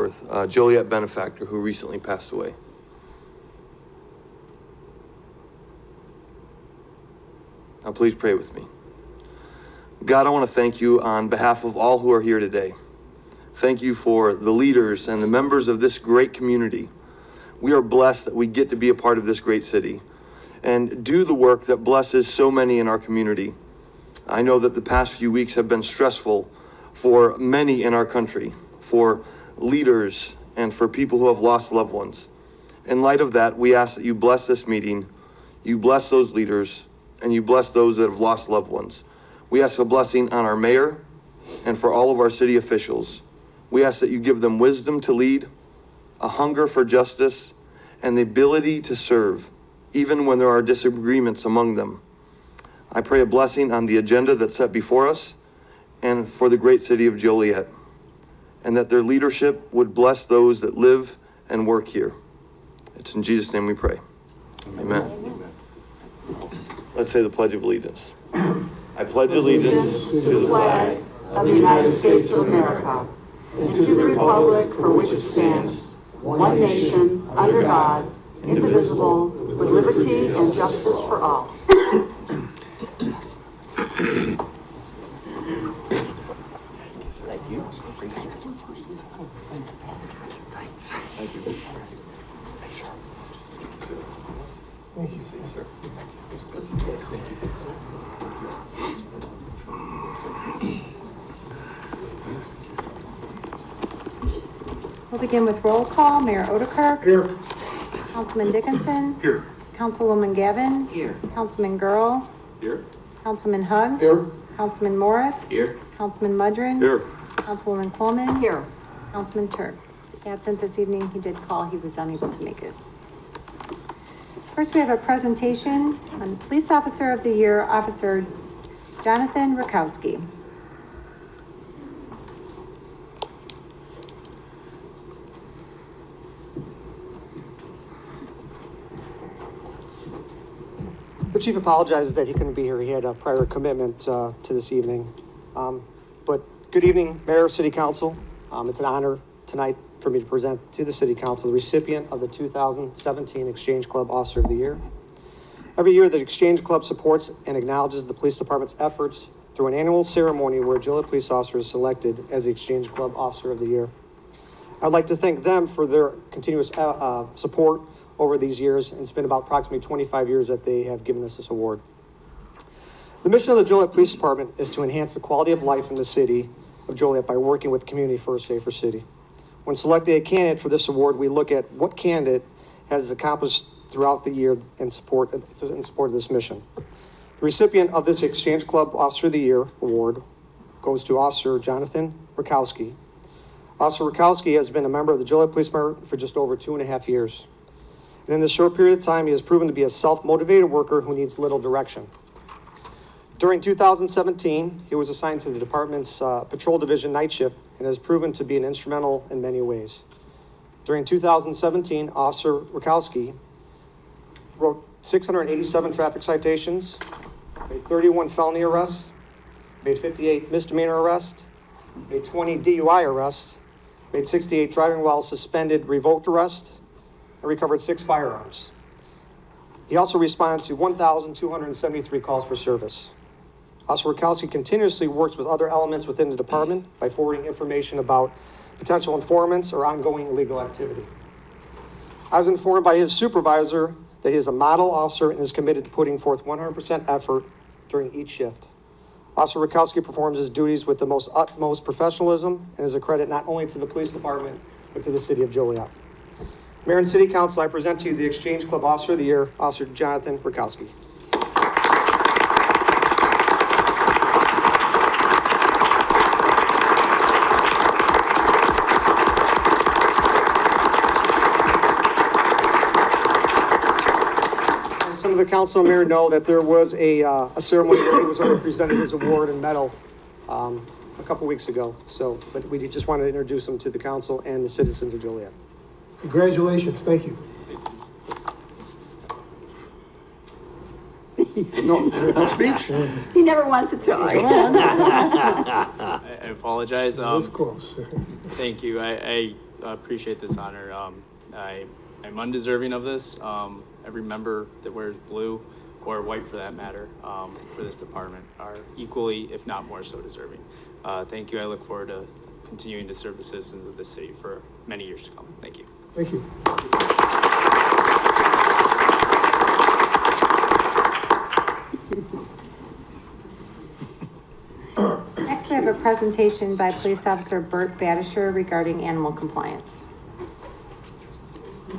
Ainsworth, Joliet benefactor who recently passed away. Now please pray with me. God, I want to thank you on behalf of all who are here today. Thank you for the leaders and the members of this great community. We are blessed that we get to be a part of this great city and do the work that blesses so many in our community. I know that the past few weeks have been stressful for many in our country, for leaders and for people who have lost loved ones. In light of that, we ask that you bless this meeting, you bless those leaders, and you bless those that have lost loved ones. We ask a blessing on our mayor and for all of our city officials. We ask that you give them wisdom to lead, a hunger for justice, and the ability to serve, even when there are disagreements among them. I pray a blessing on the agenda that's set before us and for the great city of Joliet, and that their leadership would bless those that live and work here. It's in Jesus' name we pray. Amen. Let's say the Pledge of Allegiance. I pledge allegiance to the flag of the United States of America and to the republic for which it stands, one nation, under God, indivisible, with liberty and justice for all. Thank you. Thank you. Thank you, sir. Thank you. We'll begin with roll call. Mayor Odekirk. Here. Councilman Dickinson. Here. Councilwoman Gavin. Here. Councilman Girl. Here. Councilman Hugg. Here. Councilman Morris. Here. Councilman Mudrin. Here. Councilwoman Coleman. Here. Councilman Turk. Absent this evening. He did call. He was unable to make it. First, we have a presentation on Police Officer of the Year, Officer Jonathan Rakowski. The chief apologizes that he couldn't be here. He had a prior commitment to this evening. But good evening, Mayor, City Council. It's an honor tonight for me to present to the City Council the recipient of the 2017 Exchange Club Officer of the Year. Every year, the Exchange Club supports and acknowledges the police department's efforts through an annual ceremony where a Joliet police officer is selected as the Exchange Club Officer of the Year. I'd like to thank them for their continuous support over these years, and it's been about approximately 25 years that they have given us this award. The mission of the Joliet Police Department is to enhance the quality of life in the city of Joliet by working with the community for a safer city. When selecting a candidate for this award, we look at what candidate has accomplished throughout the year in support of this mission. The recipient of this Exchange Club Officer of the Year award goes to Officer Jonathan Rakowski. Officer Rakowski has been a member of the Joliet Police Department for just over 2.5 years. And in this short period of time, he has proven to be a self-motivated worker who needs little direction. During 2017, he was assigned to the department's Patrol Division night shift and has proven to be an instrumental in many ways. During 2017, Officer Rakowski wrote 687 traffic citations, made 31 felony arrests, made 58 misdemeanor arrests, made 20 DUI arrests, made 68 driving while suspended revoked arrests, and recovered 6 firearms. He also responded to 1,273 calls for service. Officer Rakowski continuously works with other elements within the department by forwarding information about potential informants or ongoing illegal activity. I was informed by his supervisor that he is a model officer and is committed to putting forth 100% effort during each shift. Officer Rakowski performs his duties with the utmost professionalism and is a credit not only to the police department, but to the city of Joliet. Mayor and City Council, I present to you the Exchange Club Officer of the Year, Officer Jonathan Rakowski. Some of the council and mayor know that there was a ceremony where he was already presented his award and medal a couple weeks ago. But we just wanted to introduce him to the council and the citizens of Joliet. Congratulations. Thank you. No speech? He never wants to talk. I apologize. That was close. Thank you. I appreciate this honor. I'm undeserving of this. Every member that wears blue, or white for that matter, for this department are equally, if not more so, deserving. Thank you. I look forward to continuing to serve the citizens of this city for many years to come. Thank you. Thank you. Next, we have a presentation by Police Officer Bert Badisher regarding animal compliance.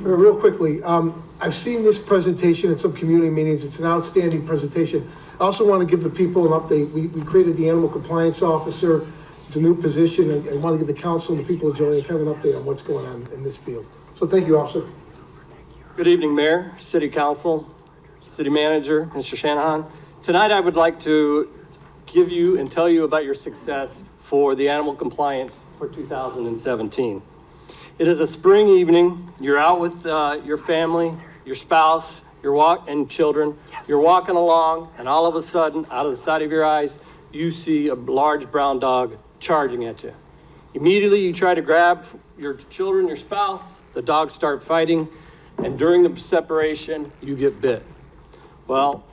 Real quickly, I've seen this presentation at some community meetings. It's an outstanding presentation. I also want to give the people an update. We created the Animal Compliance Officer. It's a new position. I want to give the council and the people of Joliet kind of an update on what's going on in this field. So thank you, Officer. Good evening, Mayor, City Council, City Manager, Mr. Shanahan. Tonight I would like to give you and tell you about your success for the animal compliance for 2017. It is a spring evening. You're out with your family, your spouse, and children. Yes. You're walking along, and all of a sudden, out of the side of your eyes, you see a large brown dog charging at you. Immediately, you try to grab your children, your spouse. The dogs start fighting, and during the separation, you get bit. Well,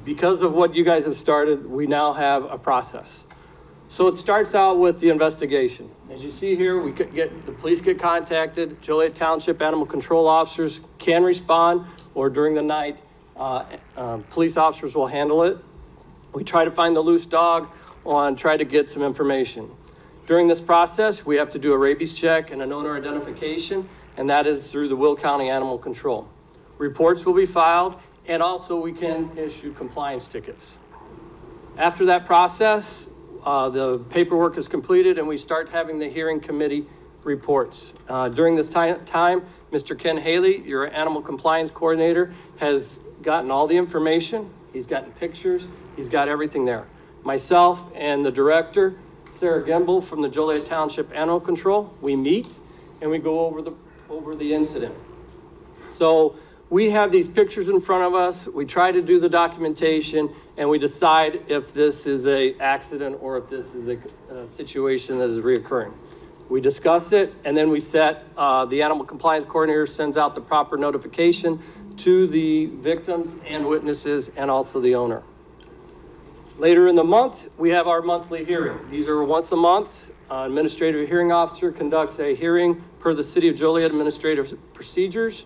because of what you guys have started, we now have a process. So it starts out with the investigation. As you see here, the police get contacted. Joliet Township Animal Control officers can respond, or during the night, police officers will handle it. We try to find the loose dog and try to get some information. During this process, we have to do a rabies check and an owner identification, and that is through the Will County Animal Control. Reports will be filed, and also we can issue compliance tickets. After that process, the paperwork is completed and we start having the hearing committee reports. During this time, Mr. Ken Haley, your animal compliance coordinator, has gotten all the information. He's gotten pictures. He's got everything there. Myself and the director, Sarah Gimbel from the Joliet Township Animal Control, we meet and we go over the incident. So we have these pictures in front of us. We try to do the documentation and we decide if this is an accident or if this is a situation that is reoccurring. We discuss it, and then we set, the animal compliance coordinator sends out the proper notification to the victims and witnesses and also the owner. Later in the month, we have our monthly hearing. These are once a month. Administrative hearing officer conducts a hearing per the City of Joliet administrative procedures.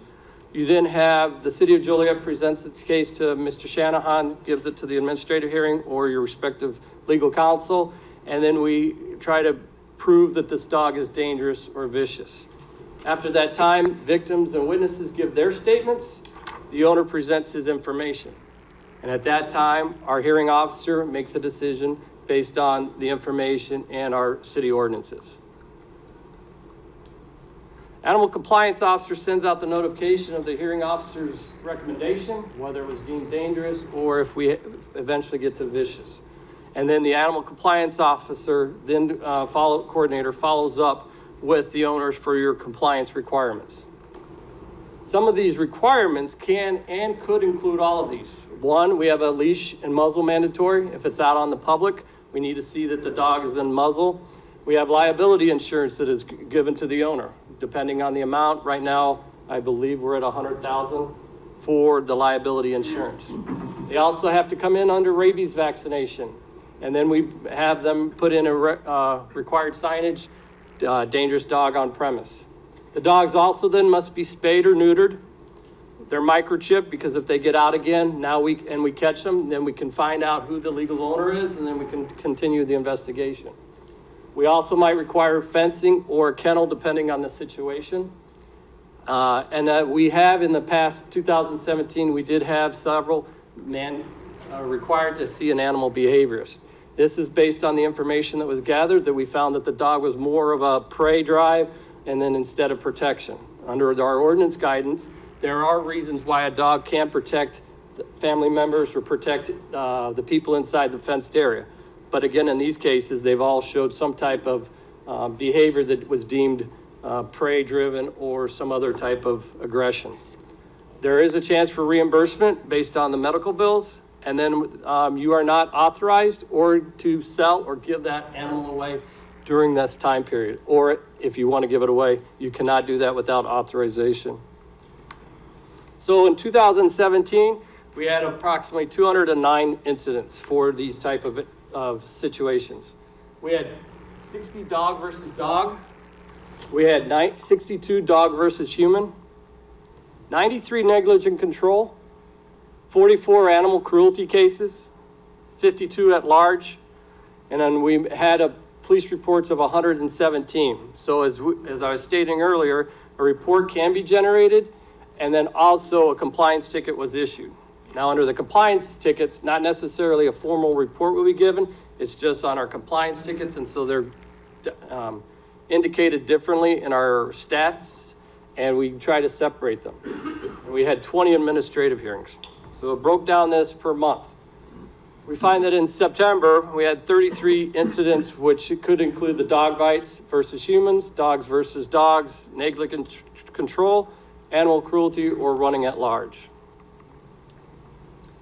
You then have the City of Joliet presents its case to Mr. Shanahan, gives it to the administrative hearing or your respective legal counsel, and then we try to prove that this dog is dangerous or vicious. After that time, victims and witnesses give their statements. The owner presents his information. And at that time, our hearing officer makes a decision based on the information and our city ordinances. Animal compliance officer sends out the notification of the hearing officer's recommendation, whether it was deemed dangerous or if we eventually get to vicious. And then the animal compliance officer, then coordinator follows up with the owners for your compliance requirements. Some of these requirements can and could include all of these. One, we have a leash and muzzle mandatory. If it's out on the public, we need to see that the dog is in muzzle. We have liability insurance that is given to the owner, depending on the amount. Right now, I believe we're at $100,000 for the liability insurance. They also have to come in under rabies vaccination. And then we have them put in a required signage, dangerous dog on premise. The dogs also then must be spayed or neutered. They're microchipped because if they get out again, we catch them, then we can find out who the legal owner is and then we can continue the investigation. We also might require fencing or a kennel depending on the situation. We have in the past 2017, we did have several men required to see an animal behaviorist. This is based on the information that was gathered that we found that the dog was more of a prey drive and then instead of protection. Under our ordinance guidance, there are reasons why a dog can't protect the family members or protect the people inside the fenced area. But again, in these cases, they've all showed some type of behavior that was deemed prey-driven or some other type of aggression. There is a chance for reimbursement based on the medical bills, and then you are not authorized or to sell or give that animal away during this time period. Or if you want to give it away, you cannot do that without authorization. So in 2017, we had approximately 209 incidents for these type of situations. We had 60 dog versus dog. We had 62 dog versus human, 93 negligent control, 44 animal cruelty cases, 52 at large, and then we had police reports of 117. So as I was stating earlier, a report can be generated, and then also a compliance ticket was issued. Now, under the compliance tickets, not necessarily a formal report will be given. It's just on our compliance tickets, and so they're indicated differently in our stats, and we try to separate them. And we had 20 administrative hearings. So it broke down this per month. We find that in September, we had 33 incidents, which could include the dog bites versus humans, dogs versus dogs, negligent control, animal cruelty, or running at large.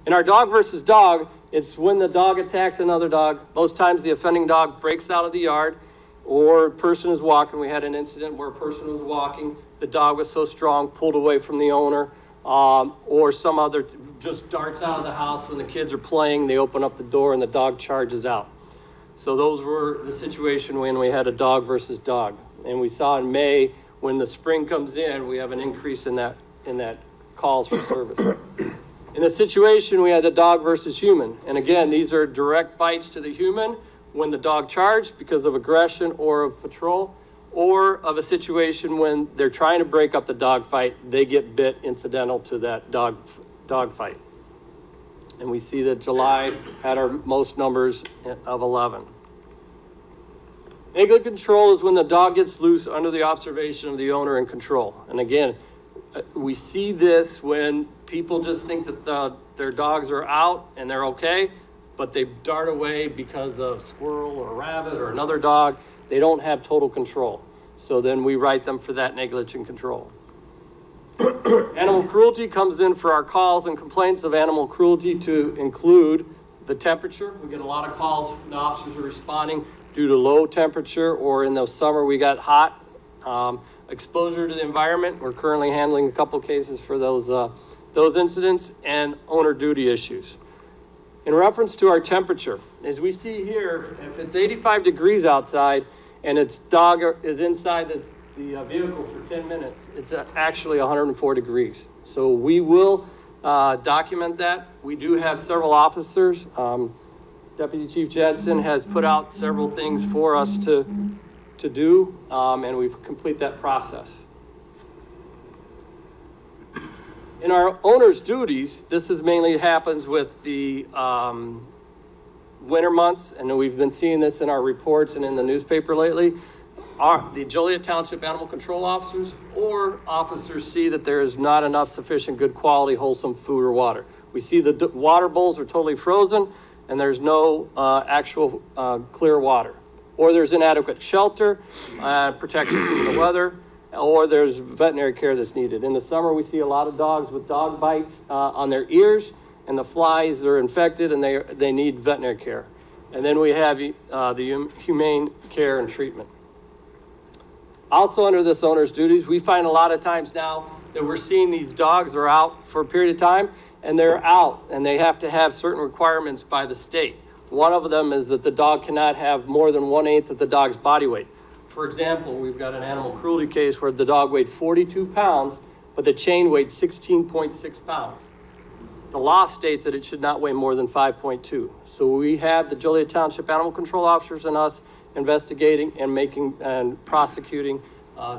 In our dog versus dog, it's when the dog attacks another dog. Most times the offending dog breaks out of the yard, or a person is walking. We had an incident where a person was walking, the dog was so strong, pulled away from the owner, or some other, just darts out of the house when the kids are playing, they open up the door and the dog charges out. So those were the situation when we had a dog versus dog. And we saw in May, when the spring comes in, we have an increase in that calls for service. In the situation, we had a dog versus human. And again, these are direct bites to the human when the dog charged because of aggression or of patrol, or of a situation when they're trying to break up the dog fight, they get bit incidental to that dog fight. And we see that July had our most numbers of 11. Negligent control is when the dog gets loose under the observation of the owner in control. And again, we see this when people just think that their dogs are out and they're okay, but they dart away because of squirrel or rabbit or another dog. They don't have total control. So then we write them for that negligent control. Animal cruelty comes in for our calls and complaints of animal cruelty to include the temperature. We get a lot of calls, the officers are responding due to low temperature, or in the summer we got hot. Exposure to the environment, we're currently handling a couple cases for those incidents, and owner duty issues. In reference to our temperature, as we see here, if it's 85 degrees outside and its dog is inside the vehicle for 10 minutes, it's actually 104 degrees. So we will document that. We do have several officers. Deputy Chief Jensen has put out several things for us to do, and we've complete that process. In our owner's duties, this is mainly happens with the winter months, and we've been seeing this in our reports and in the newspaper lately. The Joliet Township Animal Control Officers or officers see that there is not enough sufficient good quality, wholesome food or water. We see the water bowls are totally frozen and there's no actual clear water. Or there's inadequate shelter, protection from the weather, or there's veterinary care that's needed. In the summer, we see a lot of dogs with dog bites on their ears, and the flies are infected and they need veterinary care. And then we have the humane care and treatment. Also under this owner's duties, we find a lot of times now that we're seeing these dogs are out for a period of time, and they're out, and they have to have certain requirements by the state. One of them is that the dog cannot have more than 1/8 of the dog's body weight. For example, we've got an animal cruelty case where the dog weighed 42 pounds, but the chain weighed 16.6 pounds. The law states that it should not weigh more than 5.2. So we have the Joliet Township Animal Control Officers and us investigating and prosecuting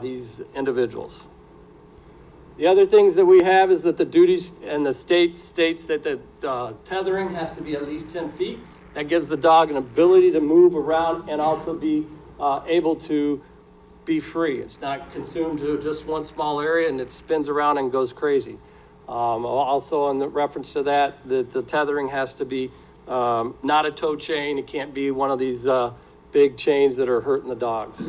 these individuals. The other things that we have is that the duties, and the state states that the tethering has to be at least 10 feet. That gives the dog an ability to move around and also be able to be free. It's not consumed to just one small area and it spins around and goes crazy. Also in the reference to that, the tethering has to be not a tow chain. It can't be one of these big chains that are hurting the dogs.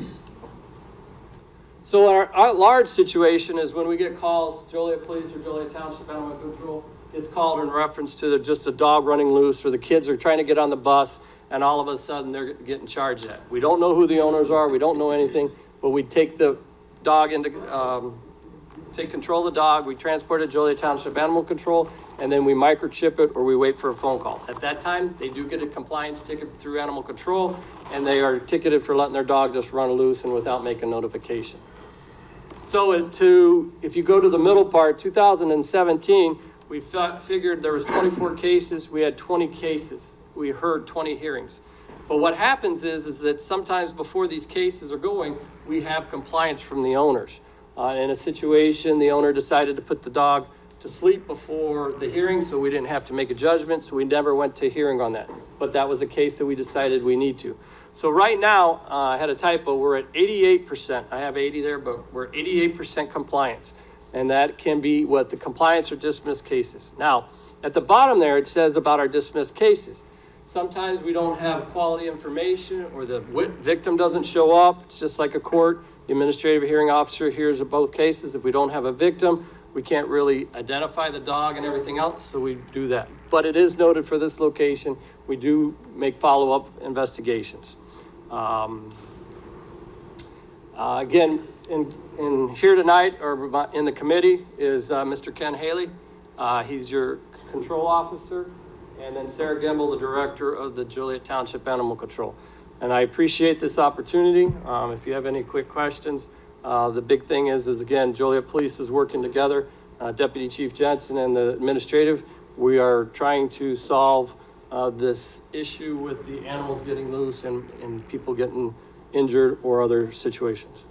So our large situation is when we get calls, Joliet Police or Joliet Township Animal Control, it's called in reference to just a dog running loose, or the kids are trying to get on the bus and all of a sudden they're getting charged at. We don't know who the owners are, we don't know anything, but we take the dog into, take control of the dog, we transport it to Joliet Township Animal Control, and then we microchip it or we wait for a phone call. At that time, they do get a compliance ticket through Animal Control, and they are ticketed for letting their dog just run loose and without making notification. So if you go to the middle part, 2017, we figured there was 24 cases, we had 20 cases. We heard 20 hearings. But what happens is that sometimes before these cases are going, we have compliance from the owners. In a situation, the owner decided to put the dog to sleep before the hearing, so we didn't have to make a judgment, so we never went to hearing on that. But that was a case that we decided we need to. So right now, I had a typo, we're at 88%. I have 80 there, but we're 88% compliance. And that can be what the compliance or dismissed cases. Now, at the bottom there, it says about our dismissed cases. Sometimes we don't have quality information or the victim doesn't show up. It's just like a court. The administrative hearing officer hears both cases. If we don't have a victim, we can't really identify the dog and everything else, so we do that. But it is noted for this location, we do make follow-up investigations. Again, in here tonight, or in the committee, is Mr. Ken Haley. He's your control officer, and then Sarah Gemble, the director of the Joliet Township Animal Control. And I appreciate this opportunity. If you have any quick questions, the big thing is again, Joliet Police is working together, Deputy Chief Jensen and the administrative. We are trying to solve this issue with the animals getting loose and people getting injured or other situations.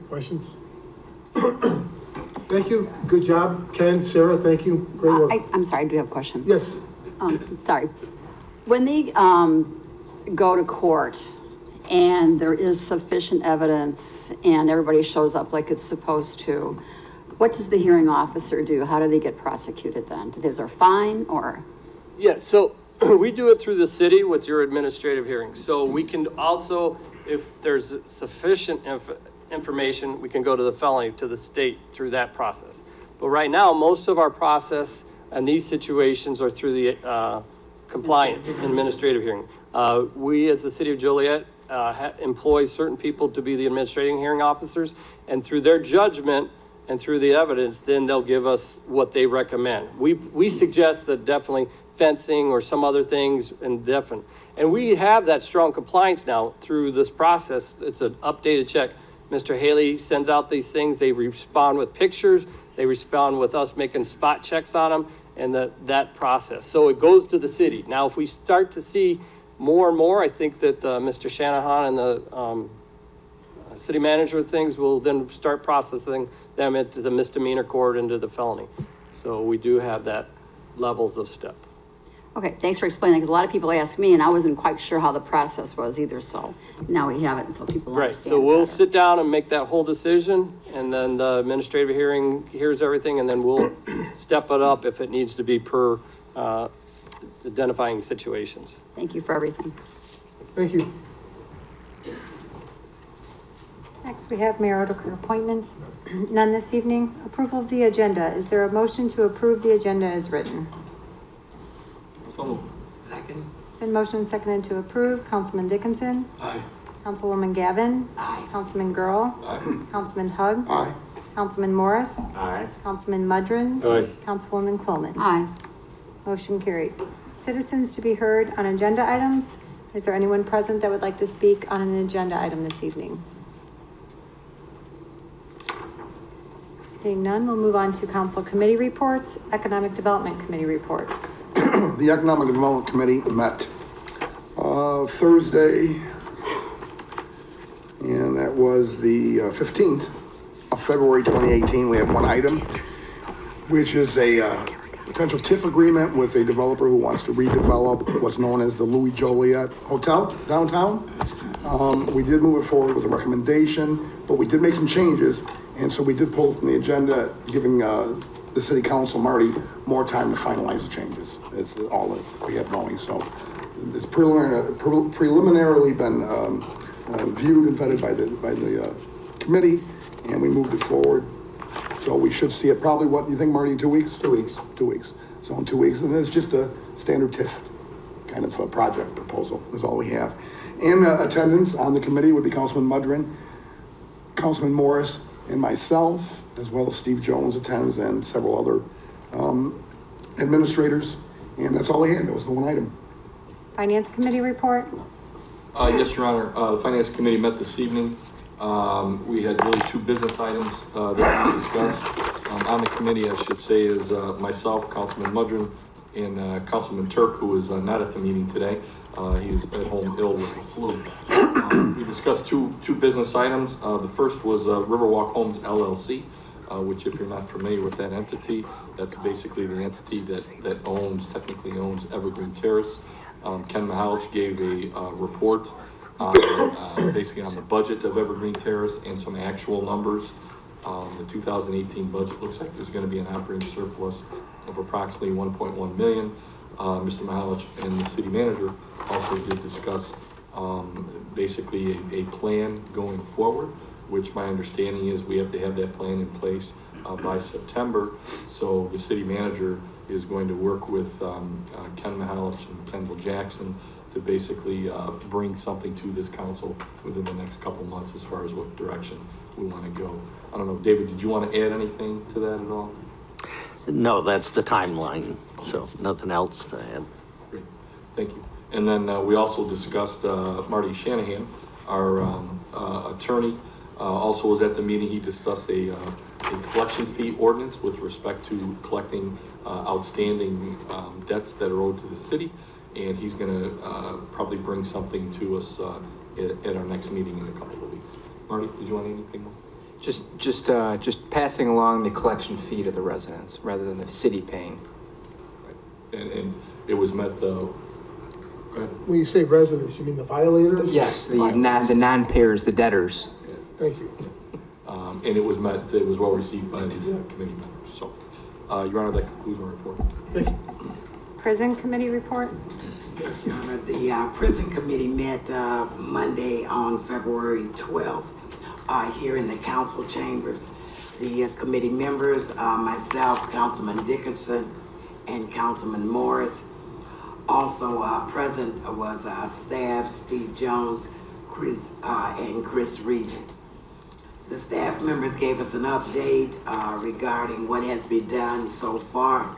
Questions? Thank you. Good job, Ken, Sarah, thank you. Great work. I'm sorry, I do have a question. Yes. Sorry. When they go to court and there is sufficient evidence and everybody shows up like it's supposed to, what does the hearing officer do? How do they get prosecuted then? Is there a fine or? Yeah, so we do it through the city with your administrative hearings. So we can also, if there's sufficient information, we can go to the felony, to the state through that process. But right now, most of our process and these situations are through the compliance administrative hearing. We, as the city of Joliet, employ certain people to be the administrative hearing officers, and through their judgment and through the evidence, then they'll give us what they recommend. We suggest that definitely fencing or some other things, and we have that strong compliance now through this process. It's an updated check. Mr. Haley sends out these things. They respond with pictures. They respond with us making spot checks on them, and that process. So it goes to the city. Now, if we start to see more and more, I think that Mr. Shanahan and the city manager things will then start processing them into the misdemeanor court, into the felony. So we do have that levels of step. Okay, thanks for explaining, because a lot of people ask me and I wasn't quite sure how the process was either, so now we have it, and so people right, understand. So we'll better. sit down and make that whole decision, and then the administrative hearing hears everything, and then we'll step it up if it needs to be per identifying situations. Thank you for everything. Thank you. Next, we have mayor Odeker appointments. None this evening. Approval of the agenda. Is there a motion to approve the agenda as written? Second. Been motion and seconded to approve. Councilman Dickinson. Aye. Councilwoman Gavin. Aye. Councilman Girl. Aye. Councilman Hug. Aye. Councilman Morris. Aye. Councilman Mudrin. Aye. Councilwoman Quillman. Aye. Motion carried. Citizens to be heard on agenda items. Is there anyone present that would like to speak on an agenda item this evening? Seeing none, we'll move on to council committee reports. Economic Development Committee report. The Economic Development Committee met Thursday, and that was the 15th of February 2018. We had one item, which is a potential TIF agreement with a developer who wants to redevelop what's known as the Louis Joliet Hotel downtown. We did move it forward with a recommendation, but we did make some changes, and so we did pull it from the agenda, giving the city council, Marty, more time to finalize the changes. It's all that we have going. So it's preliminarily been viewed and vetted by the committee, and we moved it forward. So we should see it probably, what do you think, Marty, in 2 weeks? 2 weeks. 2 weeks. So in 2 weeks, and it's just a standard TIF. Okay. kind of a project proposal is all we have. In attendance on the committee would be Councilman Mudrin, Councilman Morris, and myself, as well as Steve Jones attends and several other administrators. And that's all we had. That was the one item. Finance Committee report. Yes, Your Honor. The Finance Committee met this evening. We had really two business items that we discussed. On the committee, I should say, is myself, Councilman Mudrin, and Councilman Turk, who is not at the meeting today. He is at home ill with the flu. We discussed two business items. The first was Riverwalk Homes LLC, which, if you're not familiar with that entity, that's basically the entity that technically owns Evergreen Terrace. Ken Mihalich gave a report basically on the budget of Evergreen Terrace and some actual numbers. The 2018 budget looks like there's going to be an operating surplus of approximately 1.1 million. Mr. Mihalich and the city manager also did discuss basically a plan going forward, which my understanding is we have to have that plan in place by September. So the city manager is going to work with Ken Mihalich and Kendall Jackson to basically bring something to this council within the next couple months as far as what direction we want to go. I don't know, David, did you want to add anything to that at all? No, that's the timeline, so nothing else to add. Great, thank you. And then we also discussed Marty Shanahan, our attorney, also was at the meeting. He discussed a collection fee ordinance with respect to collecting outstanding debts that are owed to the city. And he's going to probably bring something to us at our next meeting in a couple of weeks. Marty, did you want anything more? Just passing along the collection fee to the residents rather than the city paying. Right. And it was met though. Go ahead. When you say residents, you mean the violators? Yes, the non-payers, the debtors. Yeah, thank you. And it was met. It was well received by the committee members. So, Your Honor, that concludes my report. Thank you. Prison Committee report. Yes, Your Honor. The Prison Committee met Monday on February 12th here in the council chambers. The committee members, myself, Councilman Dickinson, and Councilman Morris. Also present was staff, Steve Jones, and Chris Regents. The staff members gave us an update regarding what has been done so far.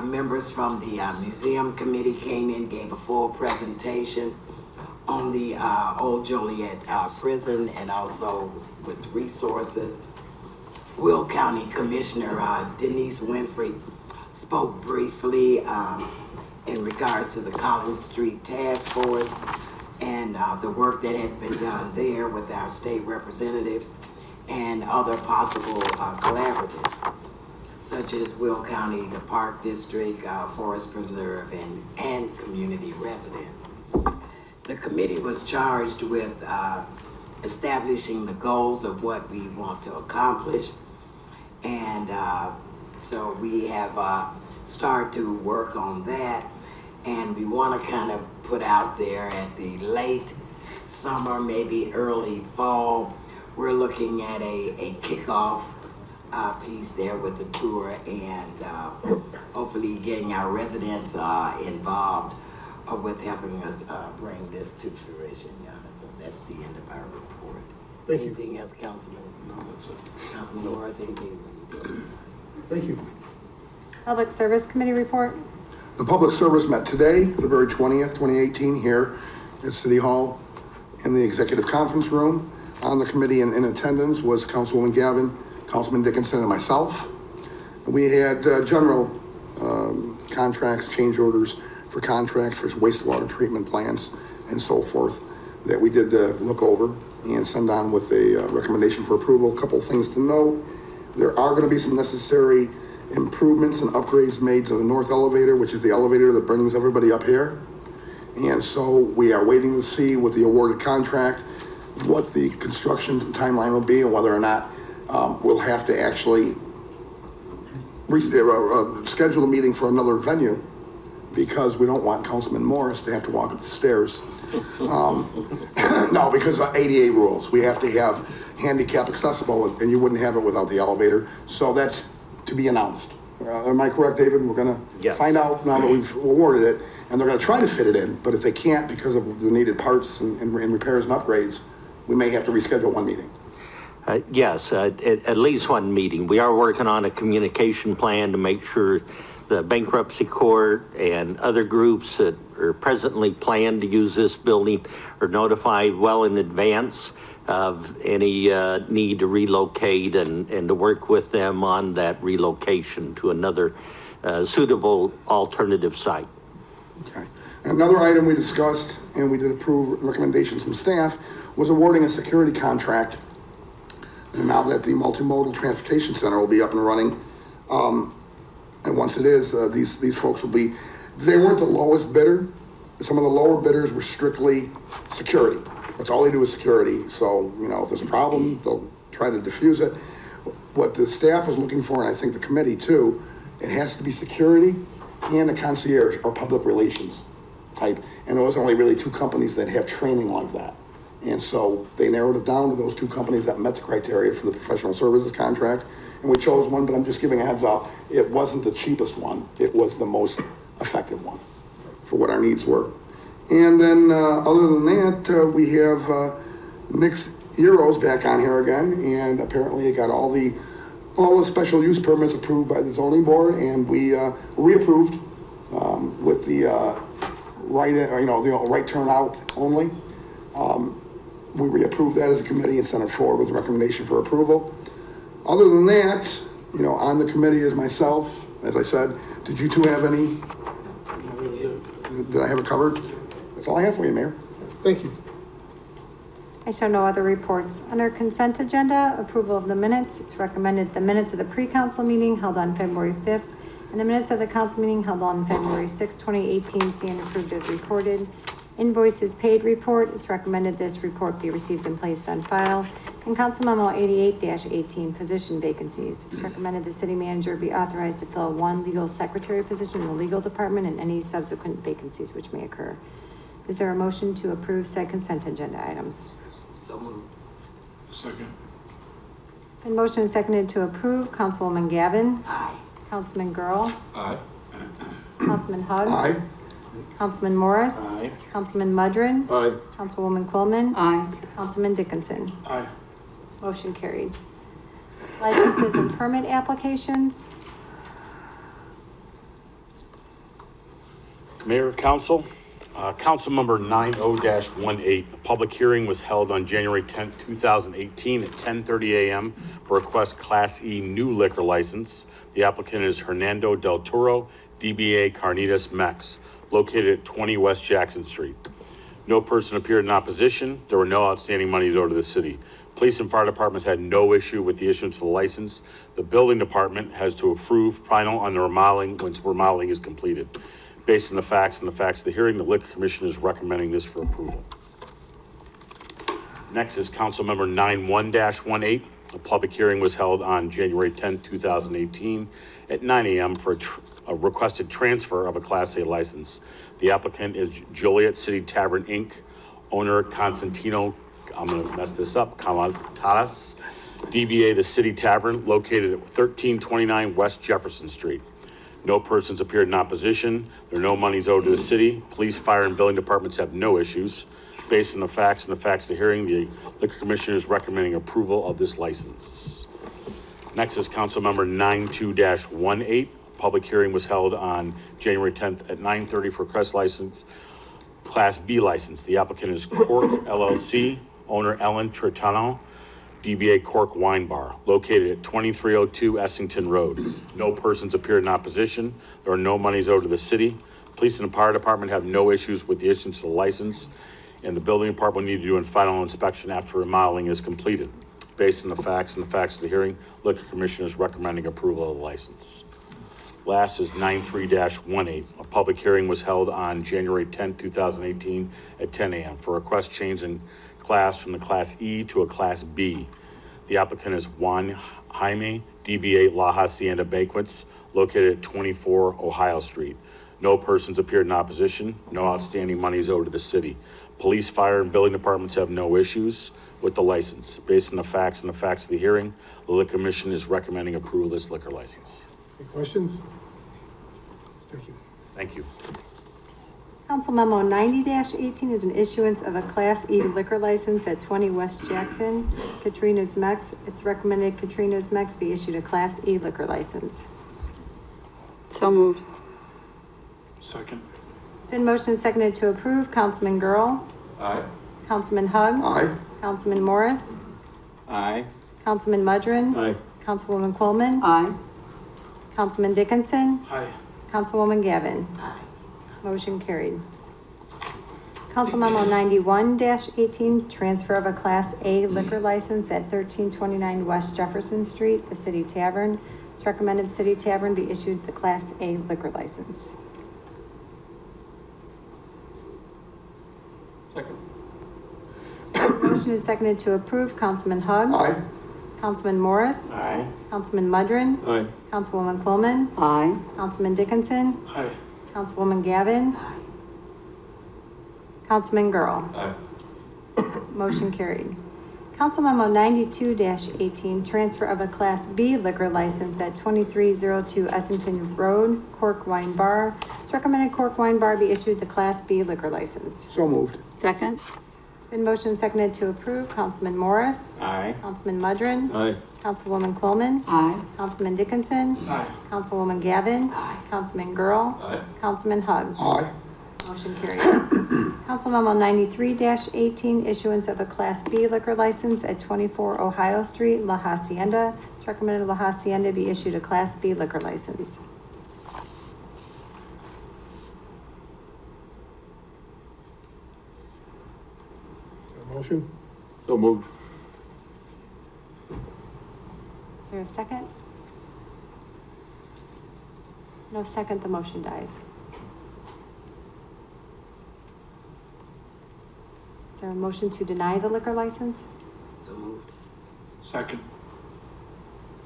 Members from the museum committee came in, gave a full presentation on the old Joliet prison and also with resources. Will County Commissioner Denise Winfrey spoke briefly in regards to the Collins Street Task Force and the work that has been done there with our state representatives and other possible collaboratives, such as Will County, the Park District, Forest Preserve, and community residents. The committee was charged with establishing the goals of what we want to accomplish. And so we have started to work on that. And we want to kind of put out there at the late summer, maybe early fall, we're looking at a kickoff piece there with the tour and hopefully getting our residents involved with helping us bring this to fruition. So that's the end of our report. Thank Anything you. else, Councilman? No, that's it. Councilman Morris, anything? Thank you. Public Service Committee report. The public service met today, February 20th, 2018, here at City Hall in the executive conference room. On the committee and in attendance was Councilwoman Gavin, Councilman Dickinson, and myself. We had general contracts, change orders for contracts for wastewater treatment plants and so forth that we did look over and send on with a recommendation for approval. A couple things to note. There are going to be some necessary improvements and upgrades made to the north elevator, which is the elevator that brings everybody up here. And so we are waiting to see with the awarded contract what the construction timeline will be and whether or not we'll have to actually schedule a meeting for another venue because we don't want Councilman Morris to have to walk up the stairs. No, because of ADA rules. We have to have handicap accessible and you wouldn't have it without the elevator. So that's to be announced. Am I correct, David? We're going to find out now that we've awarded it. and they're gonna try to fit it in, but if they can't because of the needed parts and repairs and upgrades, we may have to reschedule one meeting. Yes, at least one meeting. We are working on a communication plan to make sure the bankruptcy court and other groups that are presently planned to use this building are notified well in advance of any need to relocate and to work with them on that relocation to another suitable alternative site. Okay. Another item we discussed, and we did approve recommendations from staff, was awarding a security contract. And now that the multimodal transportation center will be up and running, and once it is, these folks will be, they weren't the lowest bidder. Some of the lower bidders were strictly security. That's all they do is security. So, you know, if there's a problem, they'll try to diffuse it. What the staff was looking for, and I think the committee too, it has to be security and a concierge or public relations type. And there was only really 2 companies that have training like that. And so they narrowed it down to those 2 companies that met the criteria for the professional services contract. And we chose one, but I'm just giving a heads up. It wasn't the cheapest one. It was the most effective one for what our needs were. And then other than that, we have Nick's Euros back on here again. And apparently it got all the special use permits approved by the zoning board, and we reapproved with the right turnout only. We reapproved that as a committee and sent it forward with a recommendation for approval. Other than that, you know, on the committee is myself. As I said, did you 2 have any? Did I have it covered? That's all I have for you, Mayor. Thank you. I show no other reports. Under consent agenda, approval of the minutes. It's recommended the minutes of the pre-council meeting held on February 5th and the minutes of the council meeting held on February 6th, 2018 stand approved as recorded. Invoices paid report. It's recommended this report be received and placed on file. And Council Memo 88-18, position vacancies. It's recommended the city manager be authorized to fill 1 legal secretary position in the legal department and any subsequent vacancies which may occur. Is there a motion to approve said consent agenda items? So moved. Second. And motion and seconded to approve. Councilwoman Gavin. Aye. Councilman Girl. Aye. Councilman Huggs. Aye. Councilman Morris. Aye. Councilman Mudrin. Aye. Councilwoman Quillman. Aye. Councilman Dickinson. Aye. Motion carried. Licenses and permit applications. Mayor, Council. Council Number 90-18. A public hearing was held on January 10, 2018 at 10:30 a.m. for request Class E new liquor license. The applicant is Hernando Del Toro, DBA Carnitas Mex, located at 20 West Jackson Street. No person appeared in opposition. There were no outstanding monies owed to the city. Police and fire departments had no issue with the issuance of the license. The building department has to approve final on the remodeling once remodeling is completed. Based on the facts of the hearing, the Liquor Commission is recommending this for approval. Next is Council Member 91-18. A public hearing was held on January 10, 2018 at 9 a.m. for a requested transfer of a Class A license. The applicant is Joliet City Tavern, Inc., owner Constantino, I'm gonna mess this up, Calantaras, DBA The City Tavern, located at 1329 West Jefferson Street. No persons appeared in opposition. There are no monies owed to the city. Police, fire, and building departments have no issues. Based on the facts of the hearing, the Liquor Commission is recommending approval of this license. Next is Council Member 92-18. A public hearing was held on January 10th at 9:30 for request license, Class B license. The applicant is Cork LLC, owner Ellen Tritano, DBA Cork Wine Bar, located at 2302 Essington Road. No persons appeared in opposition. There are no monies owed to the city. Police and the fire department have no issues with the issuance of the license, and the building department will need to do a final inspection after remodeling is completed. Based on the facts of the hearing, Liquor Commission is recommending approval of the license. Last is 93-18. A public hearing was held on January 10, 2018 at 10 a.m. for a request change in class from the Class E to a Class B. The applicant is Juan Jaime, DBA La Hacienda Banquets, located at 24 Ohio Street. No persons appeared in opposition. No outstanding monies owed to the city. Police, fire, and building departments have no issues with the license. Based on the facts of the hearing, the Liquor Commission is recommending approval of this liquor license. Any questions? Thank you. Thank you. Council Memo 90-18 is an issuance of a Class E liquor license at 20 West Jackson, Katrina's Mex. It's recommended Katrina's Mex be issued a Class E liquor license. So moved. Second. Been motioned and seconded to approve. Councilman Girl. Aye. Councilman Hug. Aye. Councilman Morris. Aye. Councilman Mudrin. Aye. Councilwoman Coleman. Aye. Councilman Dickinson. Aye. Councilwoman Gavin. Aye. Motion carried. Council Memo 91-18, transfer of a Class A liquor license at 1329 West Jefferson Street, the City Tavern. It's recommended City Tavern be issued the Class A liquor license. Second. Motion and seconded to approve. Councilman Hug. Aye. Councilman Morris. Aye. Councilman Mudrin. Aye. Councilwoman Coleman. Aye. Councilman Dickinson. Aye. Councilwoman Gavin. Councilman Girl. Aye. Motion carried. Council Memo 92-18, transfer of a Class B liquor license at 2302 Essington Road, Cork Wine Bar. It's recommended Cork Wine Bar be issued the Class B liquor license. So moved. Second. Been motion seconded to approve. Councilman Morris. Aye. Councilman Mudrin. Aye. Councilwoman Coleman. Aye. Councilman Dickinson. Aye. Councilwoman Gavin. Councilman Girl. Aye. Councilman Hug. Aye. Motion carried. Council Memo 93-18, issuance of a Class B liquor license at 24 Ohio Street, La Hacienda. It's recommended La Hacienda be issued a Class B liquor license. Motion? So moved. Is there a second? No second, the motion dies. Is there a motion to deny the liquor license? So moved. Second.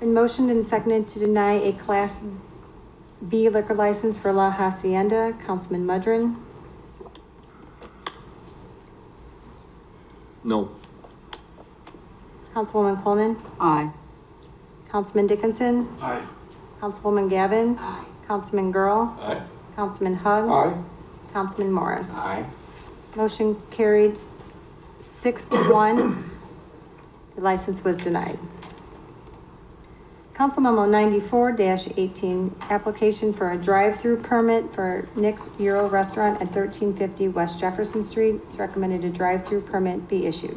Been motioned and seconded to deny a Class B liquor license for La Hacienda. Councilman Mudrin. No. Councilwoman Coleman. Aye. Councilman Dickinson. Aye. Councilwoman Gavin. Aye. Councilman Girl. Aye. Councilman Hug. Aye. Councilman Morris. Aye. Motion carried 6-1. The license was denied. Council Memo 94-18, application for a drive-through permit for Nick's Euro Restaurant at 1350 West Jefferson Street. It's recommended a drive-through permit be issued.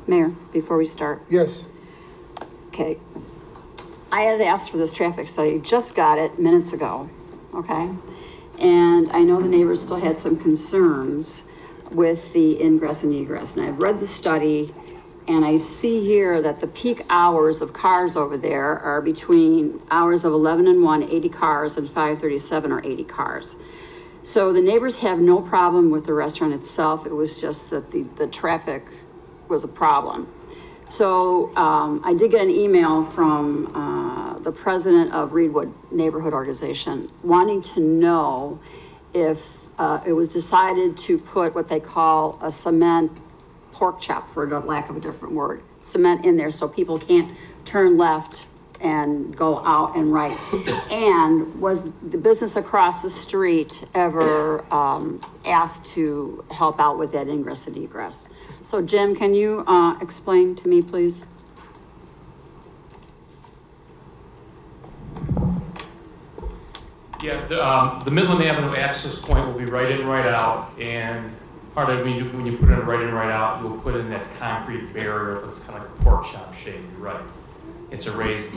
Mayor, before we start. Yes. Okay. I had asked for this traffic study, just got it minutes ago, okay? And I know the neighbors still had some concerns with the ingress and egress. And I've read the study, and I see here that the peak hours of cars over there are between hours of 11 and 1, 80 cars, and 5:37 or 80 cars. So the neighbors have no problem with the restaurant itself. It was just that the traffic was a problem. So I did get an email from the president of Reedwood Neighborhood Organization wanting to know if it was decided to put what they call a cement pork chop, for lack of a different word, cement in there so people can't turn left and go out and right. And was the business across the street ever asked to help out with that ingress and egress? So Jim, can you explain to me, please? Yeah, the Midland Avenue access point will be right in, right out, and part of it, when you put in right in, right out, you'll put in that concrete barrier that's kind of like a pork chop shape. You're right. It's a raised,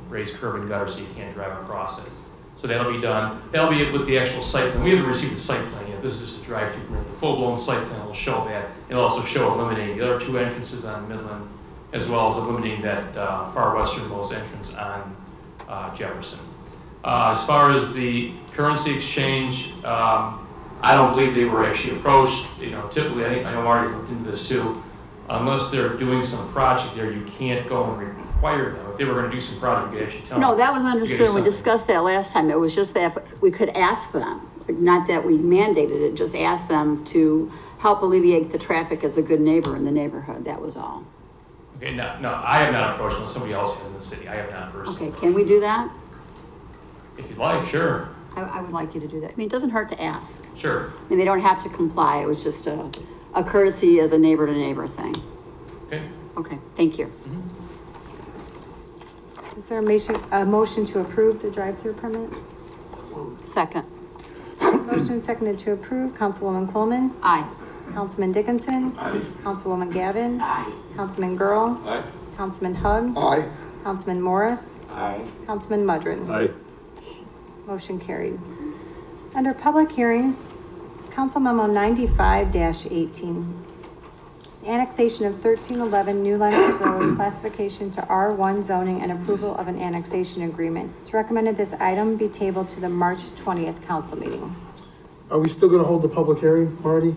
raised curb and gutter, so you can't drive across it. So that'll be done. That'll be with the actual site plan. We haven't received the site plan yet. This is a drive-through permit. The full-blown site plan will show that. It'll also show eliminating the other two entrances on Midland, as well as eliminating that far westernmost entrance on Jefferson. As far as the currency exchange, I don't believe they were actually approached. Typically, I know Marty looked into this too. Unless they're doing some project there, you can't go and require them. If they were going to do some project, you could actually tell them. No, that was understood. We discussed that last time. It was just that we could ask them, not that we mandated it, just ask them to help alleviate the traffic as a good neighbor in the neighborhood. That was all. Okay, no, I have not approached them. Somebody else has in the city. I have not personally. Okay, can we do that? If you'd like, sure. I would like you to do that. I mean, it doesn't hurt to ask. Sure. I mean, they don't have to comply. It was just a courtesy as a neighbor to neighbor thing. Okay. Okay, thank you. Is there a motion to approve the drive-through permit? Second. Motion seconded to approve. Councilwoman Coleman? Aye. Councilman Dickinson? Aye. Councilwoman Gavin? Aye. Councilman Girl? Aye. Councilman Hug? Aye. Councilman Morris? Aye. Councilman Mudrin? Aye. Motion carried. Under public hearings, Council Memo 95-18. Annexation of 1311 New Lenox Road, classification to R1 zoning and approval of an annexation agreement. It's recommended this item be tabled to the March 20th council meeting. Are we still gonna hold the public hearing, Marty?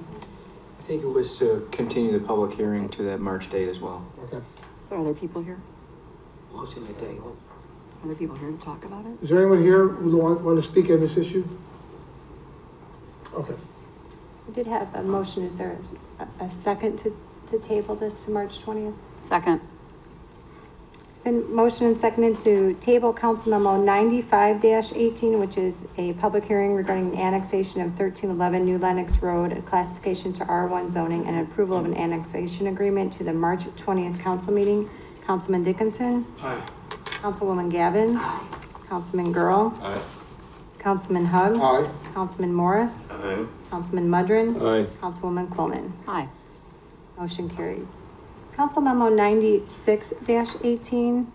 I think it was to continue the public hearing to that March date as well. Okay. Are there people here? Motion to table. Are there people here to talk about it? Is there anyone here who want to speak on this issue? Okay. We did have a motion. Is there a second to table this to March 20th? Second. It's been motion and seconded to table Council Memo 95-18, which is a public hearing regarding the annexation of 1311 New Lenox Road, a classification to R1 zoning and approval of an annexation agreement to the March 20th council meeting. Councilman Dickinson? Aye. Councilwoman Gavin? Aye. Councilman Girl? Aye. Councilman Hug? Aye. Councilman Morris? Aye. Councilman Mudrin? Aye. Councilwoman Coleman? Aye. Motion carried. Council Memo 96-18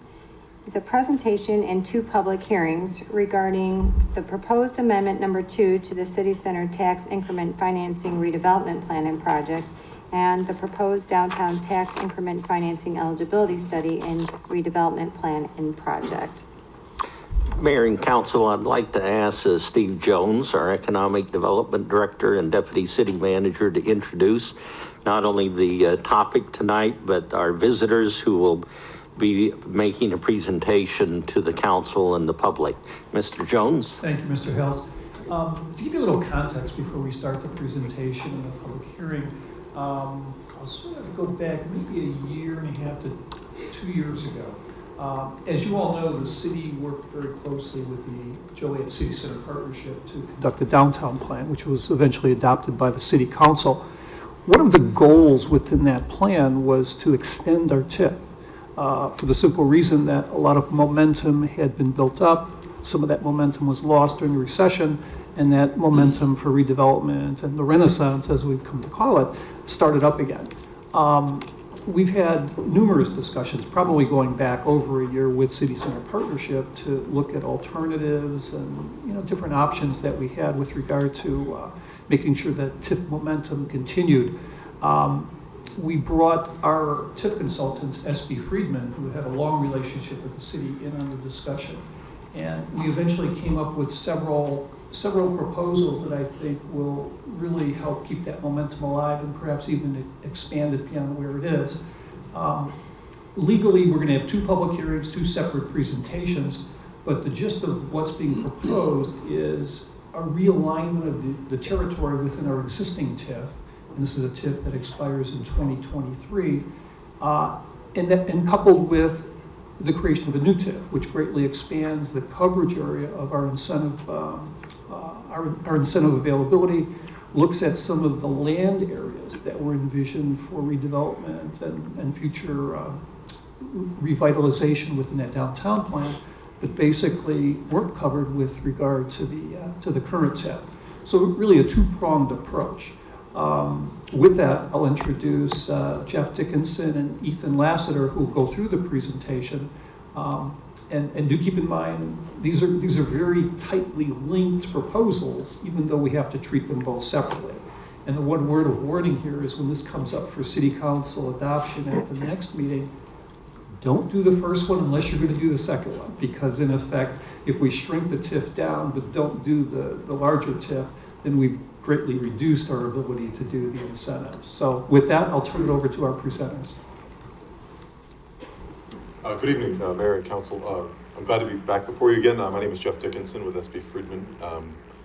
is a presentation and 2 public hearings regarding the proposed amendment number 2 to the City Center Tax Increment Financing Redevelopment Plan and Project and the proposed downtown tax increment financing eligibility study and redevelopment plan and project. Mayor and Council, I'd like to ask Steve Jones, our Economic Development Director and Deputy City Manager, to introduce not only the topic tonight, but our visitors who will be making a presentation to the council and the public. Mr. Jones? Thank you, Mr. Hills. To give you a little context before we start the presentation and the public hearing, I'll sort of go back maybe a year and a half to 2 years ago. As you all know, the city worked very closely with the Joliet City Center Partnership to conduct the downtown plan, which was eventually adopted by the City Council. One of the goals within that plan was to extend our TIF for the simple reason that a lot of momentum had been built up. Some of that momentum was lost during the recession, and that momentum for redevelopment and the renaissance, as we've come to call it, started up again. We've had numerous discussions, probably going back over a year with City Center Partnership to look at alternatives and different options that we had with regard to making sure that TIF momentum continued. We brought our TIF consultants, S.B. Friedman, who had a long relationship with the city, in on the discussion. And we eventually came up with several proposals that I think will really help keep that momentum alive and perhaps even expand it beyond where it is. Legally, we're going to have 2 public hearings, 2 separate presentations, but the gist of what's being proposed is a realignment of the territory within our existing TIF, and this is a TIF that expires in 2023, and coupled with the creation of a new TIF, which greatly expands the coverage area of our incentive our incentive availability, looks at some of the land areas that were envisioned for redevelopment and future revitalization within that downtown plan, but basically weren't covered with regard to the current TIF. So really a 2-pronged approach. With that, I'll introduce Jeff Dickinson and Ethan Lassiter, who will go through the presentation. And do keep in mind, these are very tightly linked proposals, even though we have to treat them both separately. And the one word of warning here is when this comes up for City Council adoption at the next meeting, don't do the first one unless you're going to do the second one, because in effect, if we shrink the TIF down but don't do the larger TIF, then we've greatly reduced our ability to do the incentives. So with that, I'll turn it over to our presenters. Good evening, Mayor and Council. I'm glad to be back before you again. My name is Jeff Dickinson with SB Friedman.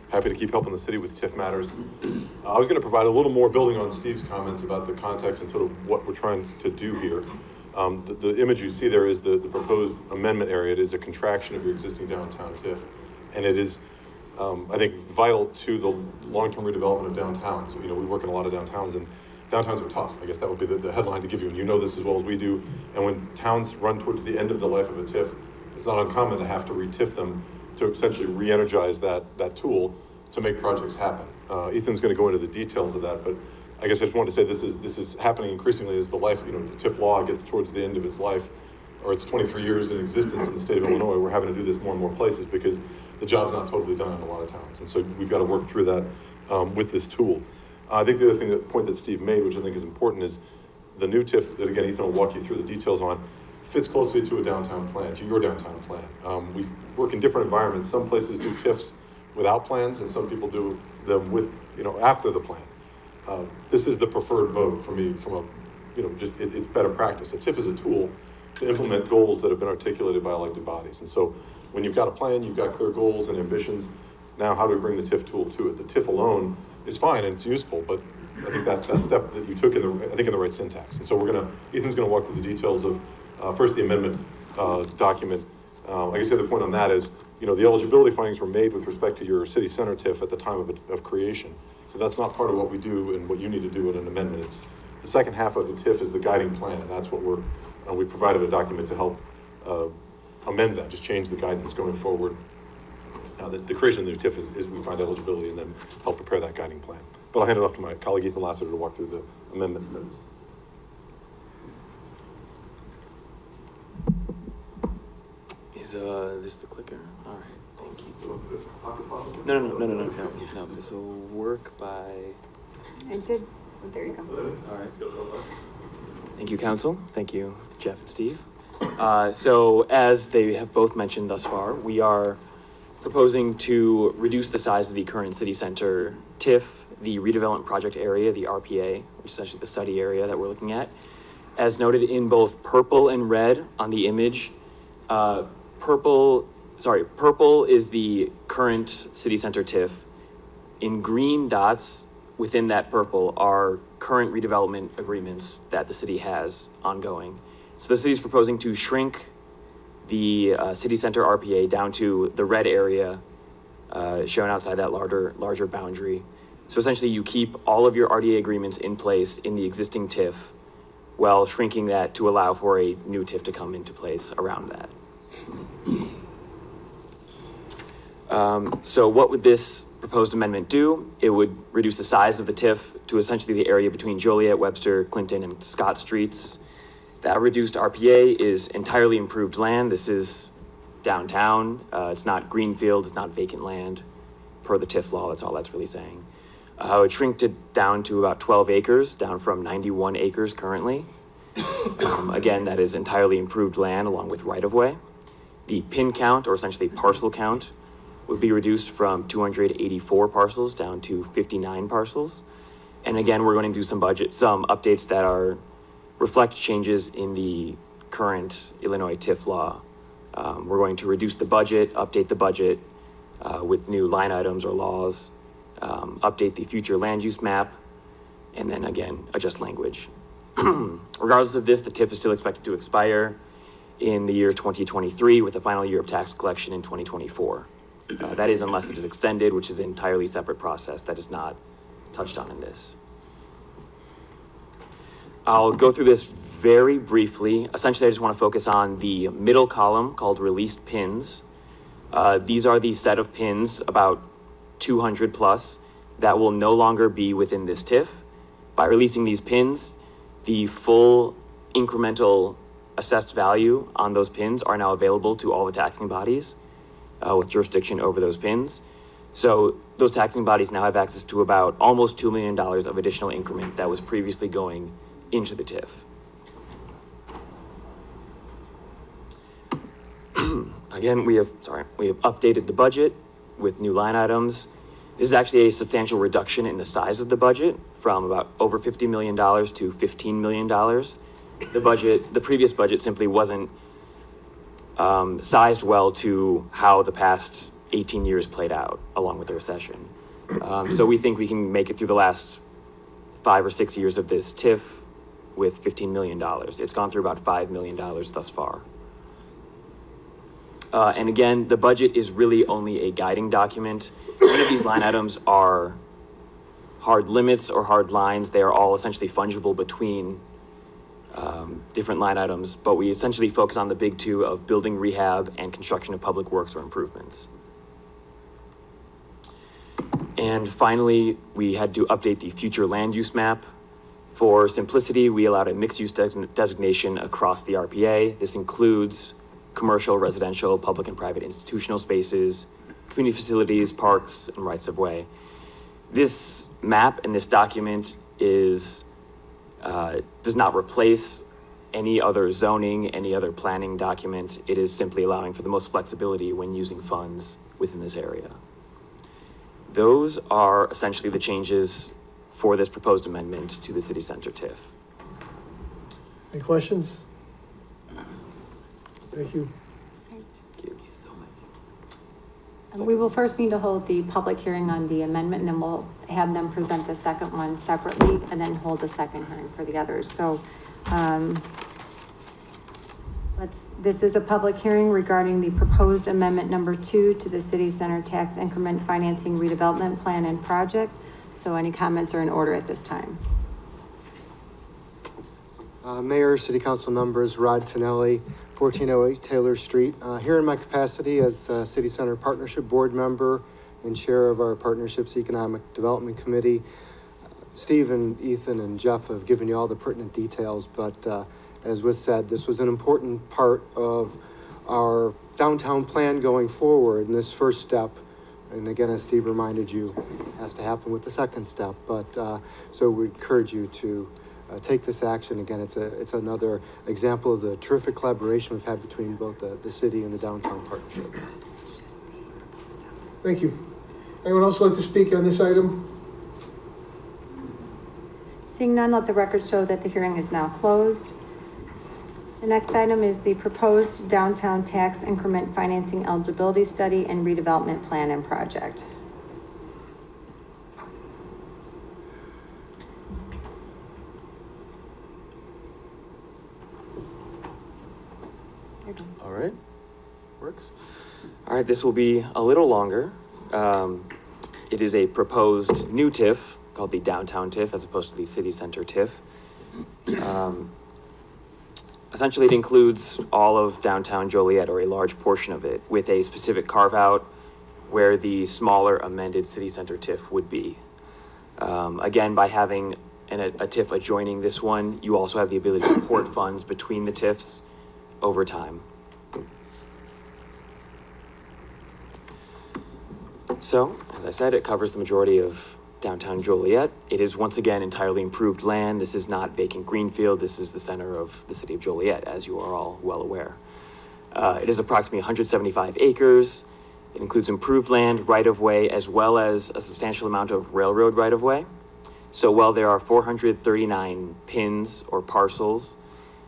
Happy to keep helping the city with TIF matters. I was going to provide a little more building on Steve's comments about the context and sort of what we're trying to do here. The image you see there is the proposed amendment area. It is a contraction of your existing downtown TIF, and it is I think, vital to the long-term redevelopment of downtowns. You know, we work in a lot of downtowns, and downtowns are tough. I guess that would be the headline to give you, and you know this as well as we do. And when towns run towards the end of the life of a TIF, it's not uncommon to have to re-TIF them to essentially re-energize that tool to make projects happen. Ethan's going to go into the details of that, but I guess I just wanted to say this is happening increasingly as the life, you know, the TIF law gets towards the end of its life, or it's 23 years in existence in the state of Illinois. We're having to do this more and more places because the job's not totally done in a lot of towns. And so we've got to work through that with this tool. I think the other thing, the point that Steve made, which I think is important, is the new TIF that, again, Ethan will walk you through the details on, fits closely to a downtown plan, to your downtown plan. We work in different environments. Some places do TIFs without plans, and some people do them with, you know, after the plan. This is the preferred mode for me from a, you know, just it's better practice. A TIF is a tool to implement goals that have been articulated by elected bodies. And so when you've got a plan, you've got clear goals and ambitions, now how do we bring the TIF tool to it? The TIF alone is fine and it's useful, but I think that step that you took in the right syntax. And so Ethan's gonna walk through the details of first the amendment document. I guess the other point on that is, you know, the eligibility findings were made with respect to your city center TIF at the time of creation. So that's not part of what we do and what you need to do in an amendment. It's the second half of the TIF is the guiding plan, and that's what we provided a document to help amend that, just change the guidance going forward. The creation of the new TIF is we find eligibility and then help prepare that guiding plan. But I'll hand it off to my colleague Ethan Lassiter to walk through the amendment notes. Is this the clicker? All right, thank you. No. This will work by. I did. Oh, there you go. All right. Thank you, Council. Thank you, Jeff and Steve. So as they have both mentioned thus far, we are proposing to reduce the size of the current city center TIF, the redevelopment project area, the RPA, which is essentially the study area that we're looking at. As noted in both purple and red on the image, purple is the current city center TIF. In green dots within that purple are current redevelopment agreements that the city has ongoing. So the city is proposing to shrink the city center RPA down to the red area shown outside that larger boundary. So essentially you keep all of your RDA agreements in place in the existing TIF while shrinking that to allow for a new TIF to come into place around that. So what would this proposed amendment do? It would reduce the size of the TIF to essentially the area between Joliet, Webster, Clinton, and Scott Streets. That reduced RPA is entirely improved land. This is downtown. It's not greenfield, it's not vacant land per the TIF law. That's all that's really saying. It would shrink it down to about 12 acres, down from 91 acres currently. Again, that is entirely improved land along with right-of-way. The pin count, or essentially parcel count, would be reduced from 284 parcels down to 59 parcels. And again, we're going to do some updates that reflect changes in the current Illinois TIF law. We're going to reduce the budget, update the budget with new line items or laws, update the future land use map, and then again, adjust language. Regardless of this, the TIF is still expected to expire in the year 2023 with a final year of tax collection in 2024. That is unless it is extended, which is an entirely separate process that is not touched on in this. I'll go through this very briefly. Essentially, I just want to focus on the middle column called released pins. These are the set of pins, about 200 plus, that will no longer be within this TIF. By releasing these pins, the full incremental assessed value on those pins are now available to all the taxing bodies with jurisdiction over those pins. So those taxing bodies now have access to about almost $2 million of additional increment that was previously going into the TIF. Again, we have updated the budget with new line items. This is actually a substantial reduction in the size of the budget from about over $50 million to $15 million. The previous budget simply wasn't sized well to how the past 18 years played out along with the recession. So we think we can make it through the last 5 or 6 years of this TIF with $15 million. It's gone through about $5 million thus far. And again, the budget is really only a guiding document. None of these line items are hard limits or hard lines. They are all essentially fungible between different line items, but we essentially focus on the big two of building rehab and construction of public works or improvements. And finally, we had to update the future land use map. For simplicity, we allowed a mixed use designation across the RPA. This includes commercial, residential, public and private institutional spaces, community facilities, parks, and rights of way. This map and this document is does not replace any other zoning, any other planning document. It is simply allowing for the most flexibility when using funds within this area. Those are essentially the changes for this proposed amendment to the city center TIF. Any questions? Thank you. Thank you so much. And we will first need to hold the public hearing on the amendment, and then we'll have them present the second one separately, and then hold a second hearing for the others. So this is a public hearing regarding the proposed amendment number 2 to the city center tax increment financing redevelopment plan and project. So any comments are in order at this time. Mayor, City Council members, Rod Tonelli, 1408 Taylor Street. Here in my capacity as City Center Partnership Board member and chair of our Partnerships Economic Development Committee. Steve and Ethan and Jeff have given you all the pertinent details, but as was said, this was an important part of our downtown plan going forward. And this first step, and again, as Steve reminded you, has to happen with the second step. But so we encourage you to take this action. Again, it's another example of the terrific collaboration we've had between both the city and the downtown partnership. Thank you. Anyone else like to speak on this item? Seeing none, let the record show that the hearing is now closed. The next item is the proposed downtown tax increment financing eligibility study and redevelopment plan and project. All right, works. All right, this will be a little longer. It is a proposed new TIF called the downtown TIF as opposed to the city center TIF. Essentially, it includes all of downtown Joliet, or a large portion of it, with a specific carve-out where the smaller amended city center TIF would be. Again, by having a TIF adjoining this one, you also have the ability to port funds between the TIFs over time. So, as I said, it covers the majority of downtown Joliet. It is once again entirely improved land. This is not vacant greenfield. This is the center of the city of Joliet, as you are all well aware. It is approximately 175 acres. It includes improved land, right-of-way, as well as a substantial amount of railroad right-of-way. So while there are 439 pins or parcels,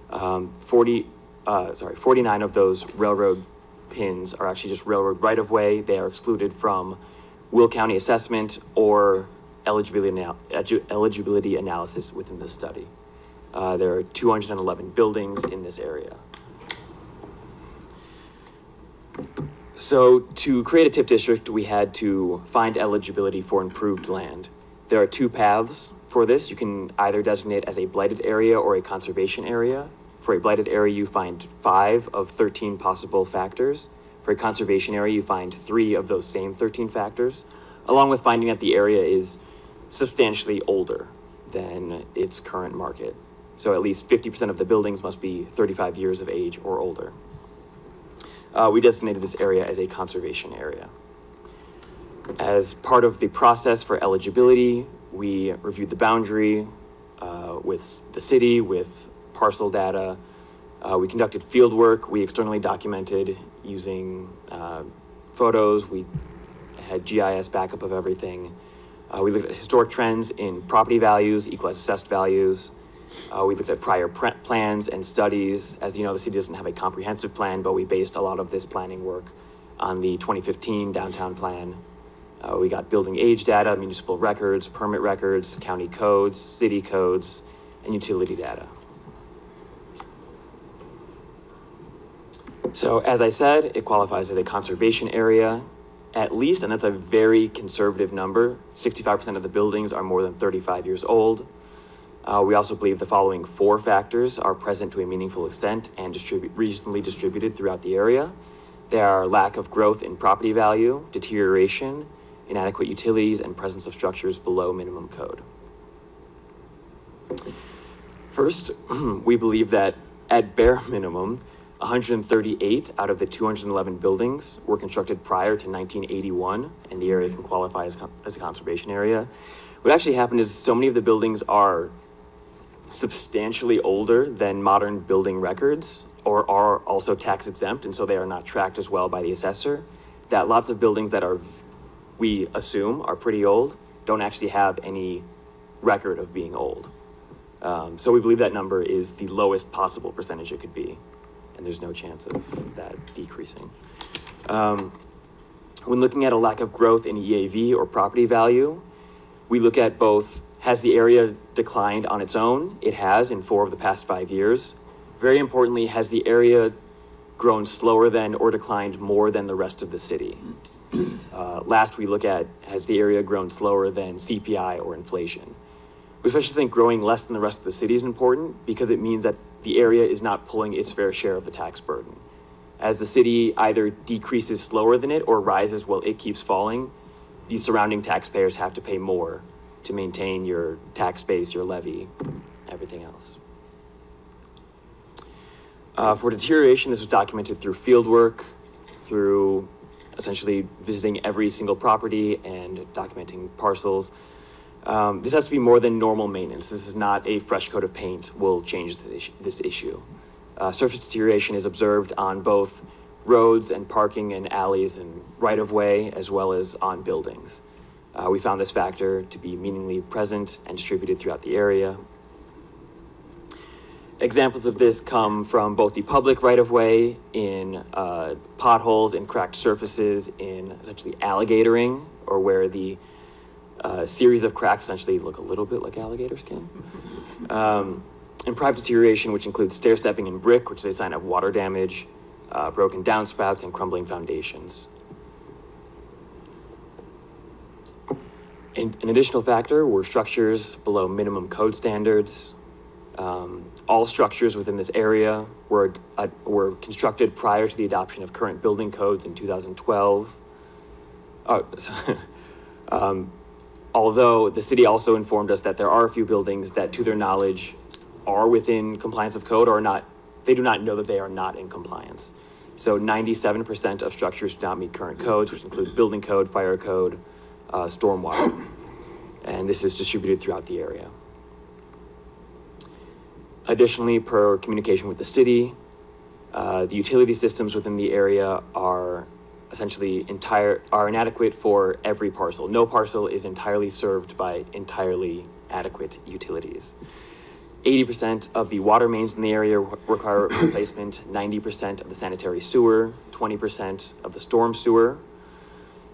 49 of those railroad pins are actually just railroad right-of-way. They are excluded from Will County assessment or eligibility analysis within this study. There are 211 buildings in this area. So to create a TIF district, we had to find eligibility for improved land. There are two paths for this. You can either designate as a blighted area or a conservation area. For a blighted area, you find 5 of 13 possible factors. For a conservation area, you find 3 of those same 13 factors, along with finding that the area is substantially older than its current market. So at least 50% of the buildings must be 35 years of age or older. We designated this area as a conservation area. As part of the process for eligibility, we reviewed the boundary with the city, with parcel data. We conducted field work. We externally documented using photos. We had GIS backup of everything. We looked at historic trends in property values, equal as assessed values. We looked at prior plans and studies. As you know, the city doesn't have a comprehensive plan, but we based a lot of this planning work on the 2015 downtown plan. We got building age data, municipal records, permit records, county codes, city codes, and utility data. So as I said, it qualifies as a conservation area at least, and that's a very conservative number. 65% of the buildings are more than 35 years old. We also believe the following 4 factors are present to a meaningful extent and reasonably distributed throughout the area. They are lack of growth in property value, deterioration, inadequate utilities, and presence of structures below minimum code. First, we believe that at bare minimum, 138 out of the 211 buildings were constructed prior to 1981, and the area can qualify as a conservation area. What actually happened is so many of the buildings are substantially older than modern building records, or are also tax exempt, and so they are not tracked as well by the assessor, that lots of buildings that are, we assume, are pretty old, don't actually have any record of being old. So we believe that number is the lowest possible percentage it could be, and there's no chance of that decreasing. When looking at a lack of growth in EAV or property value, we look at both, has the area declined on its own? It has in 4 of the past 5 years. Very importantly, has the area grown slower than or declined more than the rest of the city? Last, we look at, has the area grown slower than CPI or inflation? We especially think growing less than the rest of the city is important because it means that the area is not pulling its fair share of the tax burden. As the city either decreases slower than it or rises while it keeps falling, the surrounding taxpayers have to pay more to maintain your tax base, your levy, everything else. For deterioration, this was documented through field work, through essentially visiting every single property and documenting parcels. This has to be more than normal maintenance. This is not a fresh coat of paint will change this issue. Surface deterioration is observed on both roads and parking and alleys and right-of-way, as well as on buildings. We found this factor to be meaningfully present and distributed throughout the area. Examples of this come from both the public right-of-way, in potholes and cracked surfaces, in essentially alligatoring, or where the series of cracks essentially look a little bit like alligator skin. And private deterioration, which includes stair stepping in brick, which is a sign of water damage, broken downspouts, and crumbling foundations. An additional factor were structures below minimum code standards. All structures within this area were constructed prior to the adoption of current building codes in 2012. Although the city also informed us that there are a few buildings that, to their knowledge, are within compliance of code or not, they do not know that they are not in compliance. So 97% of structures do not meet current codes, which include building code, fire code, stormwater, and this is distributed throughout the area. Additionally, per communication with the city, the utility systems within the area are essentially inadequate for every parcel. No parcel is entirely served by entirely adequate utilities. 80% of the water mains in the area require replacement, 90% of the sanitary sewer, 20% of the storm sewer,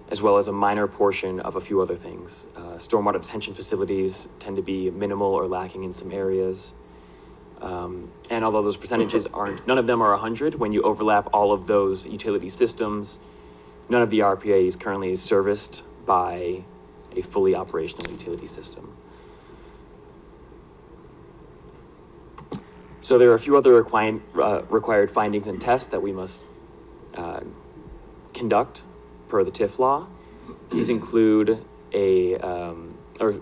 as well as a minor portion of a few other things. Stormwater detention facilities tend to be minimal or lacking in some areas. And although those percentages aren't, none of them are 100, when you overlap all of those utility systems, none of the RPA is currently serviced by a fully operational utility system. So there are a few other required findings and tests that we must conduct per the TIF law. These include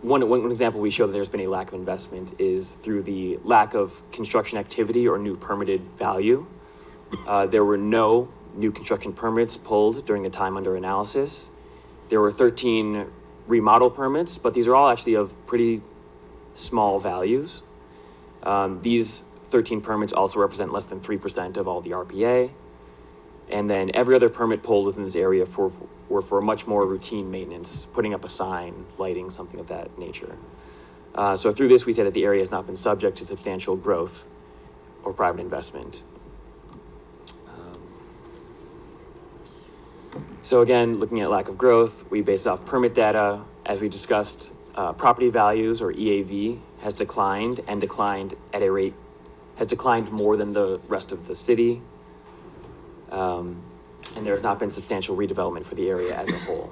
one example we show that there's been a lack of investment is through the lack of construction activity or new permitted value. There were no new construction permits pulled during the time under analysis. There were 13 remodel permits, but these are all actually of pretty small values. These 13 permits also represent less than 3% of all the RPA. And then every other permit pulled within this area were for much more routine maintenance, putting up a sign, lighting, something of that nature. So through this, we say that the area has not been subject to substantial growth or private investment. So again, looking at lack of growth, we base off permit data. As we discussed, property values, or EAV, has declined and declined at a rate, has declined more than the rest of the city. and there has not been substantial redevelopment for the area as a whole.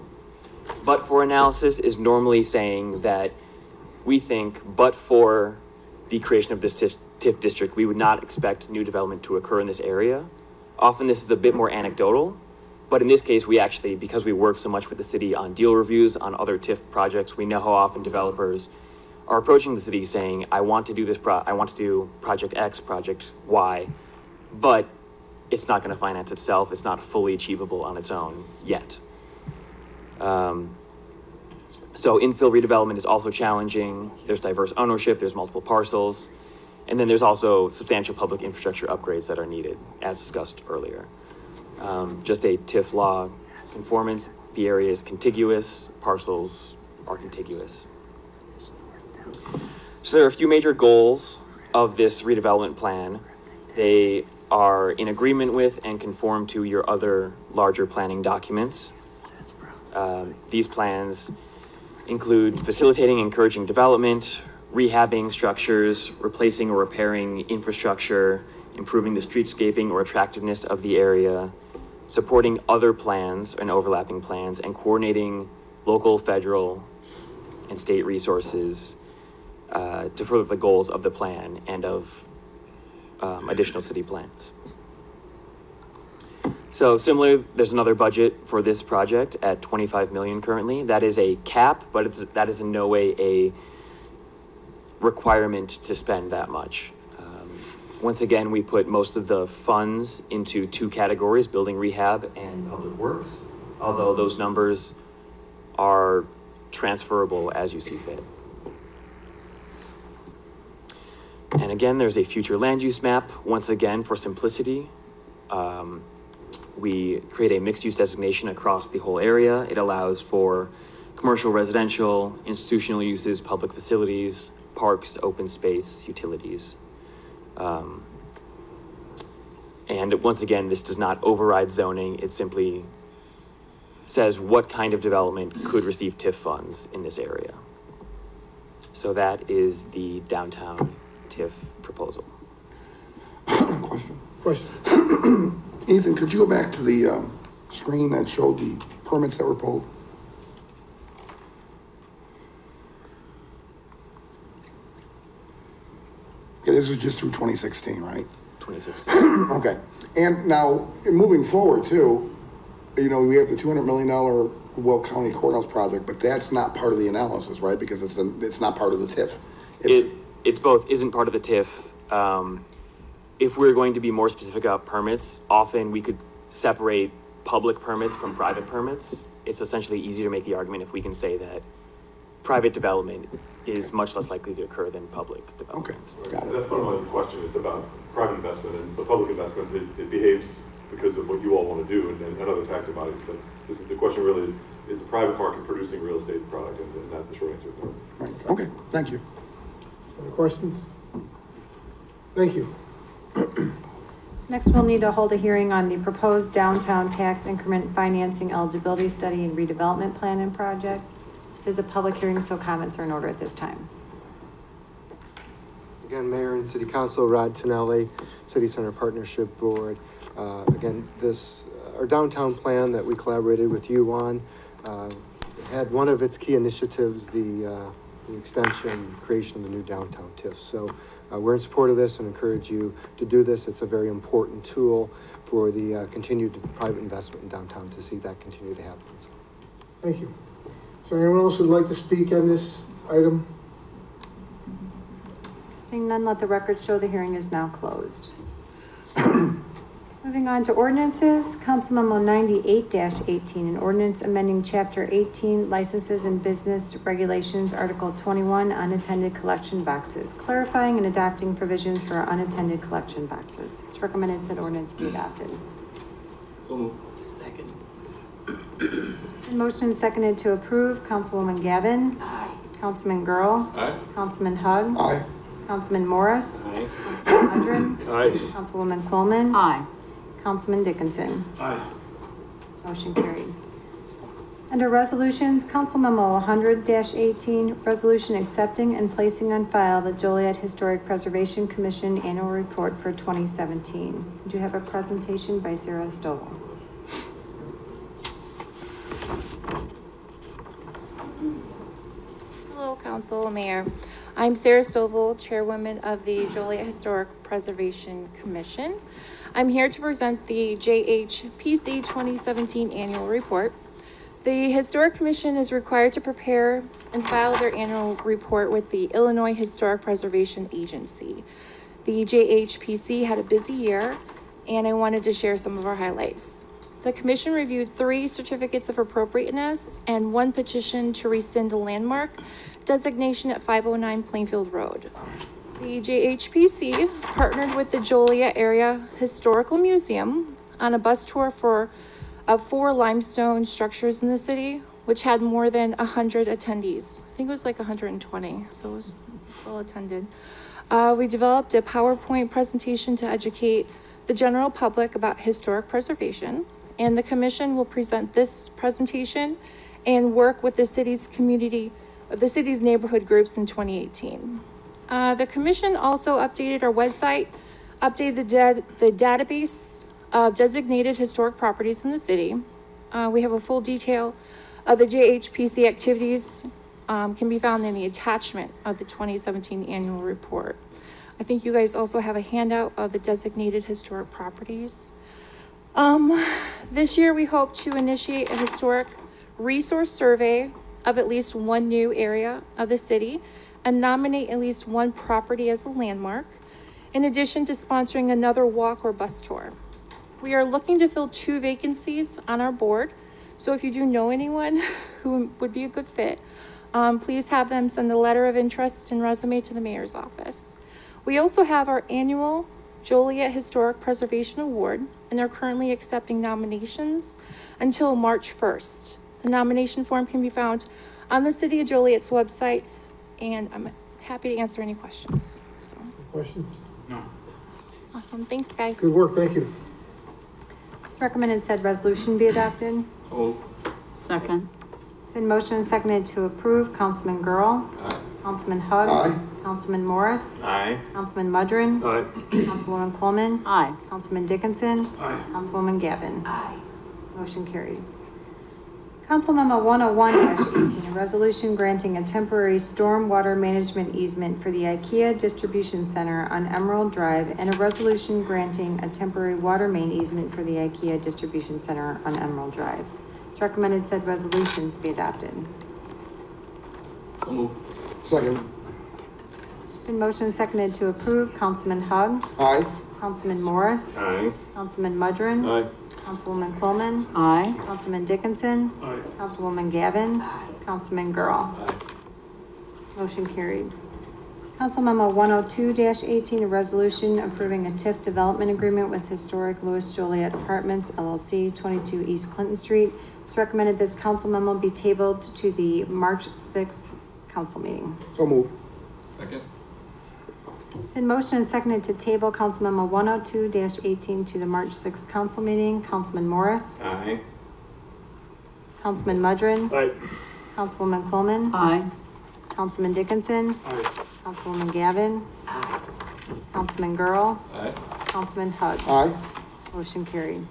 But for analysis is normally saying that we think, but for the creation of this TIF district, we would not expect new development to occur in this area. Often this is a bit more anecdotal, but in this case, we actually, because we work so much with the city on deal reviews, on other TIF projects, we know how often developers are approaching the city saying, I want to do this, I want to do project X, project Y, but it's not going to finance itself. It's not fully achievable on its own yet. So infill redevelopment is also challenging. There's diverse ownership, there's multiple parcels, and then there's also substantial public infrastructure upgrades that are needed, as discussed earlier. Just a TIF law conformance, the area is contiguous, parcels are contiguous. So there are a few major goals of this redevelopment plan. They are in agreement with and conform to your other larger planning documents. These plans include facilitating, encouraging development, rehabbing structures, replacing or repairing infrastructure, improving the streetscaping or attractiveness of the area, supporting other plans and overlapping plans, and coordinating local, federal, and state resources to further the goals of the plan and of additional city plans. So similar, there's another budget for this project at 25 million currently. That is a cap, but that is in no way a requirement to spend that much. Once again, we put most of the funds into two categories, building rehab and public works, although those numbers are transferable as you see fit. And again, there's a future land use map. Once again, for simplicity, we create a mixed use designation across the whole area. It allows for commercial, residential, institutional uses, public facilities, parks, open space, utilities. And once again, this does not override zoning. It simply says what kind of development could receive TIF funds in this area. So that is the downtown TIF proposal. Question. Ethan, could you go back to the screen that showed the permits that were pulled? Okay, this was just through 2016, right? 2016. Okay. And now, moving forward too, you know, we have the $200 million Will County Courthouse project, but that's not part of the analysis, right? Because it's not part of the TIF. It both isn't part of the TIF. If we're going to be more specific about permits, often we could separate public permits from private permits. It's essentially easier to make the argument if we can say that private development is much less likely to occur than public development. Okay, got it. That's fundamentally the question. It's about private investment, and so public investment, it behaves because of what you all want to do and other taxing bodies. But this is the question really is the private market producing real estate product, and that the short answer is no. Right. Okay, thank you. Other questions? Thank you. Next, we'll need to hold a hearing on the proposed downtown tax increment financing eligibility study and redevelopment plan and project. This is a public hearing, so comments are in order at this time. Again, Mayor and City Council, Rod Tonelli, City Center Partnership Board. Again, our downtown plan that we collaborated with you on had one of its key initiatives, the extension, creation of the new downtown TIF. So we're in support of this and encourage you to do this. It's a very important tool for the continued private investment in downtown to see that continue to happen. So. Thank you. Is there anyone else who'd like to speak on this item? Seeing none, let the record show the hearing is now closed. Moving on to ordinances, Council Memo 98-18, an ordinance amending Chapter 18, Licenses and Business Regulations, Article 21, unattended collection boxes, clarifying and adopting provisions for unattended collection boxes. It's recommended that ordinance be adopted. So moved. Second. Motion and seconded to approve. Councilwoman Gavin. Aye. Councilman Girl. Aye. Councilman Hugg. Aye. Councilman Morris. Aye. Councilman Mudrin. Aye. Councilwoman Coleman. Aye. Councilman Dickinson. Aye. Motion carried. Under resolutions, Council Memo 100-18, resolution accepting and placing on file the Joliet Historic Preservation Commission Annual Report for 2017. We do have a presentation by Sarah Stovall. Hello, Council, Mayor. I'm Sarah Stovall, Chairwoman of the Joliet Historic Preservation Commission. I'm here to present the JHPC 2017 Annual Report. The Historic Commission is required to prepare and file their annual report with the Illinois Historic Preservation Agency. The JHPC had a busy year, and I wanted to share some of our highlights. The Commission reviewed 3 certificates of appropriateness and 1 petition to rescind a landmark designation at 509 Plainfield Road. The JHPC partnered with the Joliet Area Historical Museum on a bus tour of 4 limestone structures in the city, which had more than 100 attendees. I think it was like 120, so it was well attended. We developed a PowerPoint presentation to educate the general public about historic preservation, and the Commission will present this presentation and work with the city's neighborhood groups in 2018. The Commission also updated our website, updated the database of designated historic properties in the city. We have a full detail of the JHPC activities can be found in the attachment of the 2017 annual report. I think you guys also have a handout of the designated historic properties. This year we hope to initiate a historic resource survey of at least 1 new area of the city and nominate at least 1 property as a landmark, in addition to sponsoring another walk or bus tour. We are looking to fill 2 vacancies on our board, so if you do know anyone who would be a good fit, please have them send a letter of interest and resume to the mayor's office. We also have our annual Joliet Historic Preservation Award and are currently accepting nominations until March 1st. The nomination form can be found on the City of Joliet's website, and I'm happy to answer any questions. So. Questions? No. Awesome, thanks guys. Good work, thank you. It's recommended said resolution be adopted. Oh. Second. Been motion and seconded to approve. Councilman Girl. Aye. Councilman Hug. Aye. Councilman Morris. Aye. Councilman Mudrin. Aye. Councilwoman Coleman. Aye. Councilman Dickinson. Aye. Councilwoman Gavin. Aye. Motion carried. Council Memo 101-18, a resolution granting a temporary stormwater management easement for the IKEA Distribution Center on Emerald Drive, and a resolution granting a temporary water main easement for the IKEA Distribution Center on Emerald Drive. It's recommended said resolutions be adopted. So moved. Second. Been motion and seconded to approve. Councilman Hug. Aye. Councilman Morris. Aye. Councilman Mudrin. Aye. Councilwoman Coleman. Aye. Councilman Dickinson. Aye. Councilwoman Gavin. Aye. Councilman Girl. Aye. Motion carried. Council Memo 102-18, a resolution approving a TIF development agreement with Historic Louis Joliet Apartments LLC, 22 East Clinton Street. It's recommended this council memo be tabled to the March 6th council meeting. So moved. Second. Been motion and seconded to table Council Memo 102-18 to the March 6th council meeting. Councilman Morris. Aye. Councilman Mudrin. Aye. Councilwoman Coleman. Aye. Councilman Dickinson. Aye. Councilwoman Gavin. Aye. Councilman Girl. Aye. Councilman Hug. Aye. Motion carried.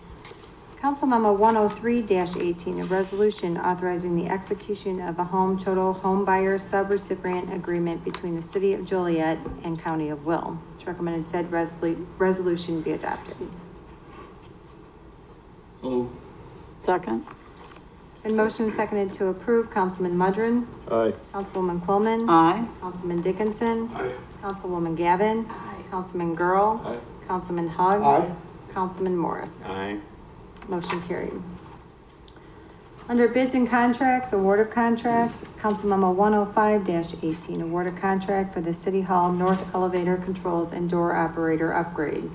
Council Memo 103-18, a resolution authorizing the execution of a home total home buyer sub-recipient agreement between the City of Joliet and County of Will. It's recommended said resolution be adopted. So moved. Second. Been motion and seconded to approve. Councilman Mudrin. Aye. Councilwoman Coleman. Aye. Councilman Dickinson. Aye. Councilwoman Gavin. Aye. Councilman Girl. Aye. Councilman Hug. Aye. Councilman Morris. Aye. Motion carried. Under bids and contracts, award of contracts, Council Memo 105-18, award of contract for the City Hall North Elevator Controls and Door Operator Upgrade.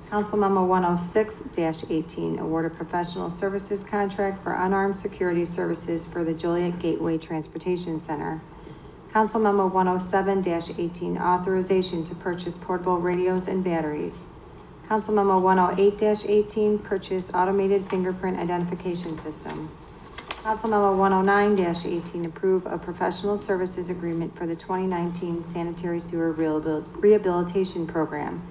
Council Memo 106-18, award of professional services contract for unarmed security services for the Joliet Gateway Transportation Center. Council Memo 107-18, authorization to purchase portable radios and batteries. Council Memo 108-18, purchase automated fingerprint identification system. Council Memo 109-18, approve a professional services agreement for the 2019 sanitary sewer rehabilitation program.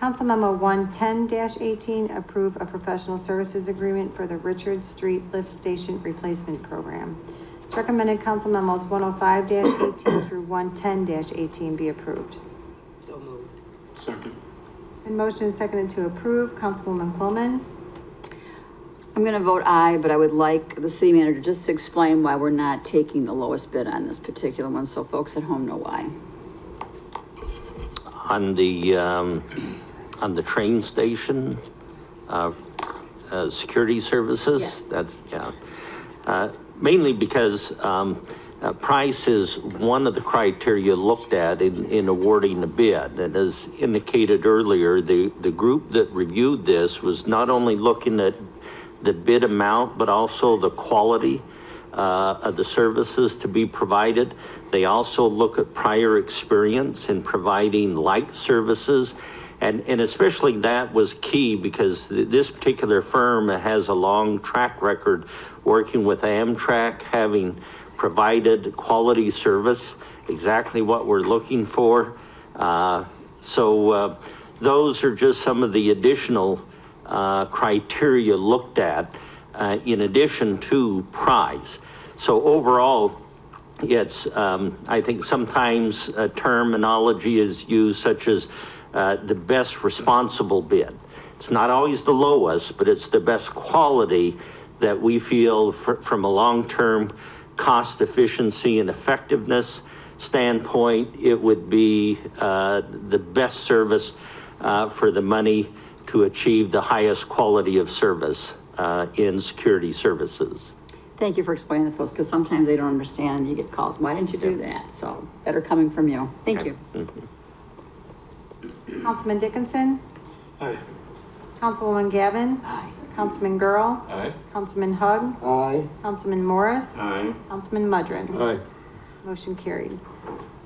Council Memo 110-18, approve a professional services agreement for the Richard Street Lift Station Replacement Program. It's recommended Council Memos 105-18 through 110-18 be approved. So moved. Second. And motion and seconded to approve. Councilwoman Quillman. I'm gonna vote aye, but I would like the city manager just to explain why we're not taking the lowest bid on this particular one, so folks at home know why. On the train station, security services? Yes. That's, yeah. Mainly because price is one of the criteria looked at in awarding a bid. And as indicated earlier, the group that reviewed this was not only looking at the bid amount, but also the quality of the services to be provided. They also look at prior experience in providing like services. And especially that was key because this particular firm has a long track record working with Amtrak, having provided quality service, exactly what we're looking for. So those are just some of the additional criteria looked at in addition to price. So overall, it's, I think sometimes terminology is used such as the best responsible bid. It's not always the lowest, but it's the best quality that we feel from a long-term cost efficiency and effectiveness standpoint, it would be the best service for the money to achieve the highest quality of service in security services. Thank you for explaining that, folks, because sometimes they don't understand and you get calls, why didn't you do that? So better coming from you. Thank you. Councilman Dickinson. Aye. Councilwoman Gavin. Aye. Councilman Girl. Aye. Councilman Hug. Aye. Councilman Morris. Aye. Councilman Mudrin. Aye. Motion carried.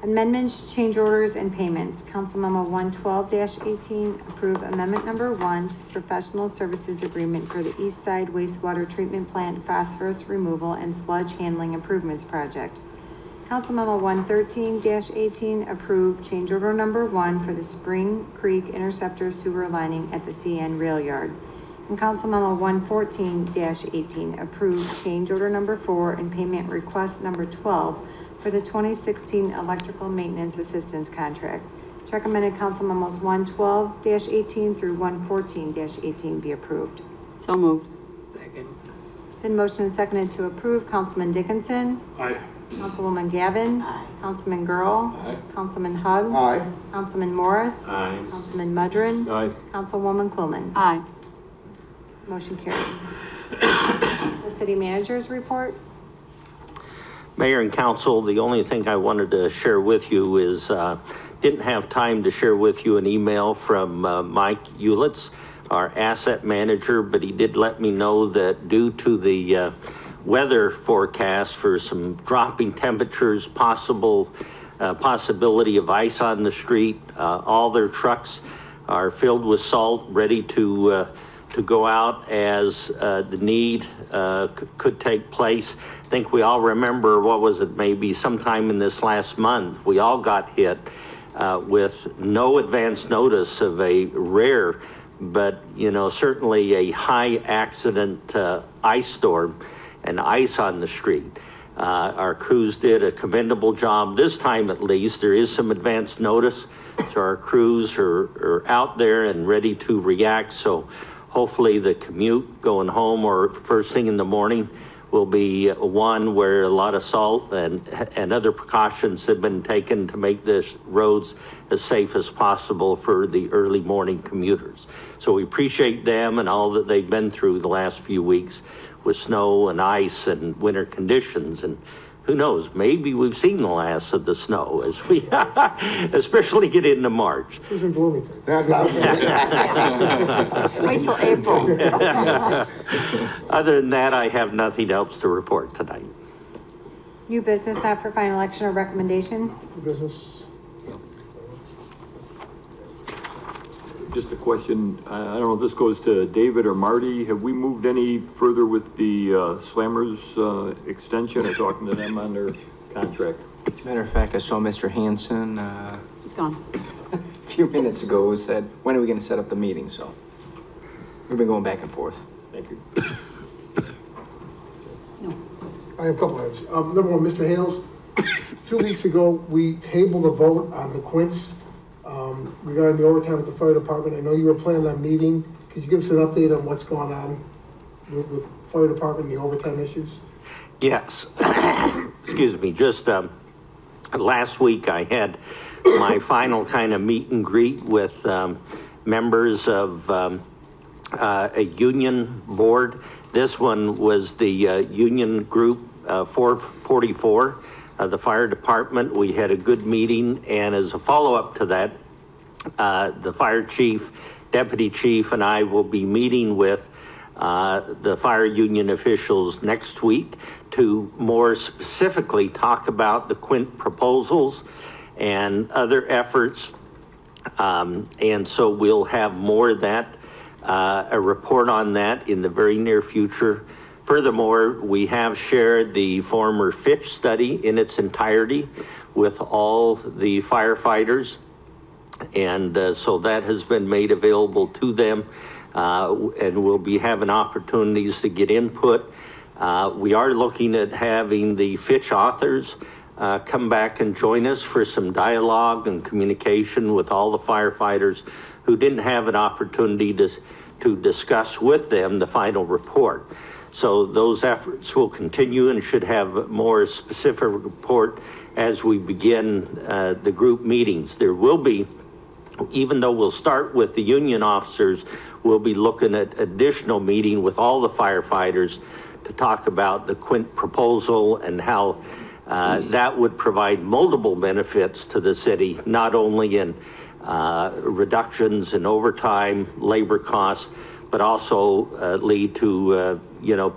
Amendments, change orders, and payments. Council Memo 112-18, approve amendment number 1 to the professional services agreement for the East Side Wastewater Treatment Plant phosphorus removal and sludge handling improvements project. Council Memo 113-18, approve change order number 1 for the Spring Creek Interceptor sewer lining at the CN Rail Yard. And Council Memo 114-18, approve change order number 4 and payment request number 12 for the 2016 electrical maintenance assistance contract. It's recommended Council Memos 112-18 through 114-18 be approved. So moved. Second. Then motion is seconded to approve. Councilman Dickinson. Aye. Councilwoman Gavin. Aye. Councilman Girl. Aye. Councilman Hug. Aye. Councilman Morris. Aye. Councilman Mudrin. Aye. Councilwoman Quillman. Aye. Motion carried. The city manager's report. Mayor and council, the only thing I wanted to share with you is, didn't have time to share with you an email from Mike Ulitz, our asset manager, but he did let me know that due to the weather forecast for some dropping temperatures, possibility of ice on the street, all their trucks are filled with salt, ready to go out as the need could take place. I think we all remember, what was it, maybe sometime in this last month, we all got hit with no advance notice of a rare, but certainly a high accident ice storm and ice on the street. Our crews did a commendable job this time, at least. There is some advance notice, so our crews are out there and ready to react. So hopefully the commute going home or first thing in the morning will be one where a lot of salt and other precautions have been taken to make this roads as safe as possible for the early morning commuters. So we appreciate them and all that they've been through the last few weeks with snow and ice and winter conditions. And who knows, maybe we've seen the last of the snow as we especially get into March. This is in Bloomington. Wait till April. Other than that, I have nothing else to report tonight. New business not for final action or recommendation. New business. Just a question. I don't know if this goes to David or Marty. Have we moved any further with the Slammers extension or talking to them on their contract? As a matter of fact, I saw Mr. Hanson He's gone. a few minutes ago who said, when are we going to set up the meeting? So we've been going back and forth. Thank you. I have a couple items. Number one, Mr. Hales, 2 weeks ago, we tabled a vote on the Quince regarding the overtime at the fire department. I know you were planning on meeting. Could you give us an update on what's going on with fire department and the overtime issues? Yes. Excuse me. Just last week, I had my final kind of meet and greet with members of a union board. This one was the union group 444, the fire department. We had a good meeting, and as a follow-up to that, the fire chief, deputy chief, and I will be meeting with the fire union officials next week to more specifically talk about the Quint proposals and other efforts. And so we'll have more of that, a report on that in the very near future. Furthermore, we have shared the former Fitch study in its entirety with all the firefighters. And so that has been made available to them, and we'll be having opportunities to get input. We are looking at having the Fitch authors come back and join us for some dialogue and communication with all the firefighters who didn't have an opportunity to discuss with them the final report. So those efforts will continue and should have a more specific report as we begin the group meetings. There will be, even though we'll start with the union officers, we'll be looking at additional meeting with all the firefighters to talk about the Quint proposal and how that would provide multiple benefits to the city, not only in reductions in overtime, labor costs, but also lead to,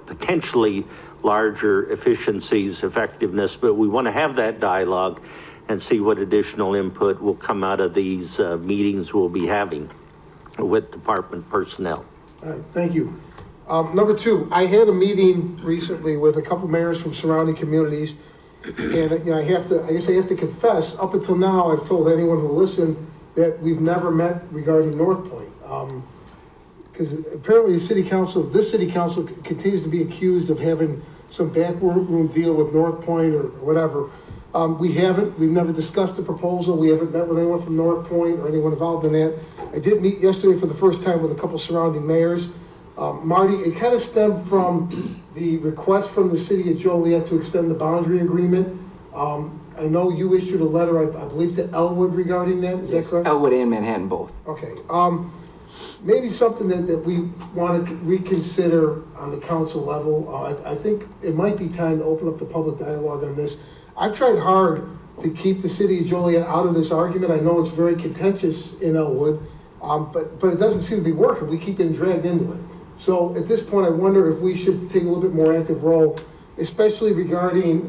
potentially larger efficiencies, effectiveness. But we want to have that dialogue and see what additional input will come out of these meetings we'll be having with department personnel. All right, thank you. Number two, I had a meeting recently with a couple mayors from surrounding communities, and I guess I have to confess, up until now, I've told anyone who listened that we've never met regarding North Point. Because apparently this city council continues to be accused of having some backroom deal with North Point or whatever. We've never discussed the proposal. We haven't met with anyone from North Point or anyone involved in that. I did meet yesterday for the first time with a couple surrounding mayors. Marty, it kind of stemmed from the request from the city of Joliet to extend the boundary agreement. I know you issued a letter, I believe, to Elwood regarding that. Is that correct? Elwood and Manhattan both. Okay. Maybe something that we want to reconsider on the council level. I think it might be time to open up the public dialogue on this. I've tried hard to keep the city of Joliet out of this argument. I know it's very contentious in Elwood, but it doesn't seem to be working. We keep getting dragged into it. So at this point, I wonder if we should take a little bit more active role, especially regarding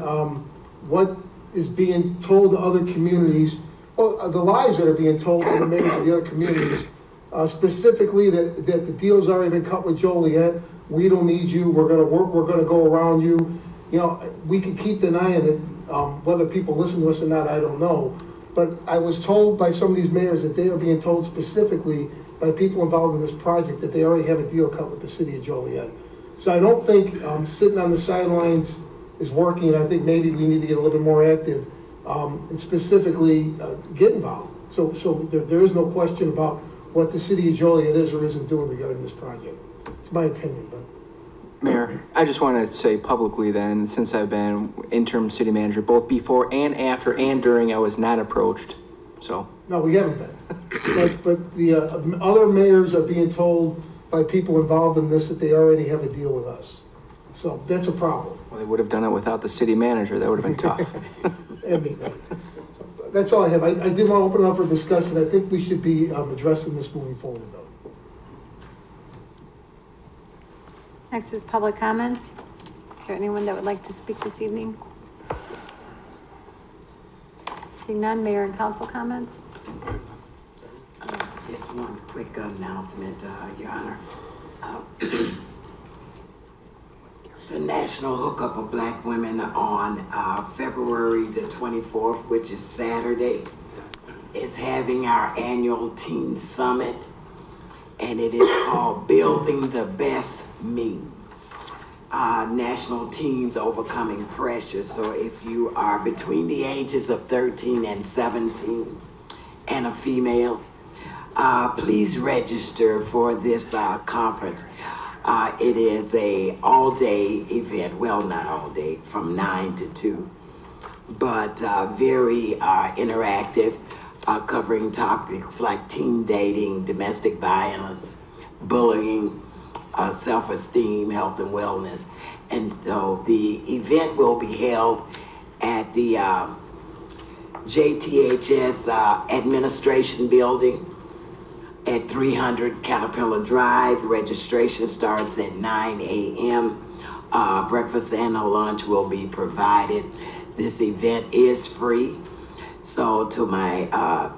what is being told to other communities, the lies that are being told to the mayors of the other communities. Specifically that the deal's already been cut with Joliet. We don't need you. We're going to work. We're going to go around you. We can keep denying it. Whether people listen to us or not, I don't know. But I was told by some of these mayors that they are being told specifically by people involved in this project that they already have a deal cut with the city of Joliet. So I don't think sitting on the sidelines is working. I think maybe we need to get a little bit more active and specifically get involved. So there is no question about what the city of Joliet is or isn't doing regarding this project. It's my opinion, but. Mayor, I just want to say publicly then, since I've been interim city manager, both before and after and during, I was not approached, so. No, we haven't been. But the other mayors are being told by people involved in this that they already have a deal with us. So that's a problem. Well, they would have done it without the city manager. That would have been tough. That's all I have. I did want to open it up for discussion. I think we should be addressing this moving forward, though. Next is public comments. Is there anyone that would like to speak this evening? Seeing none, mayor and council comments. Just one quick announcement, Your Honor. The National Hookup of Black Women on February the 24th, which is Saturday, is having our annual Teen Summit, and it is called Building the Best Me. National Teens Overcoming Pressure. So if you are between the ages of 13 and 17 and a female, please register for this conference. It is a all-day event, well, not all day, from 9 to 2, but very interactive, covering topics like teen dating, domestic violence, bullying, self-esteem, health and wellness. And so the event will be held at the JTHS Administration Building at 300 Caterpillar Drive. Registration starts at 9 a.m. Breakfast and a lunch will be provided. This event is free. So to my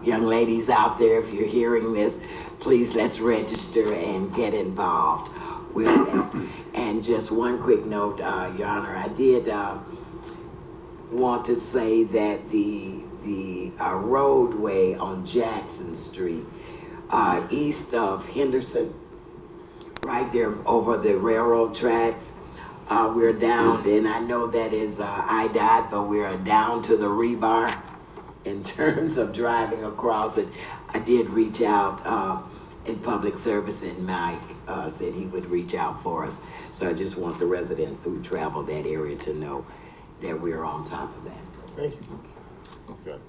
young ladies out there, if you're hearing this, please let's register and get involved with that. And just one quick note, Your Honor, I did want to say that the roadway on Jackson Street, east of Henderson, right there over the railroad tracks, we're down, and I know that is IDOT, but we're down to the rebar in terms of driving across it. I did reach out in public service, and Mike said he would reach out for us. So I just want the residents who travel that area to know that we're on top of that. Thank you. Okay.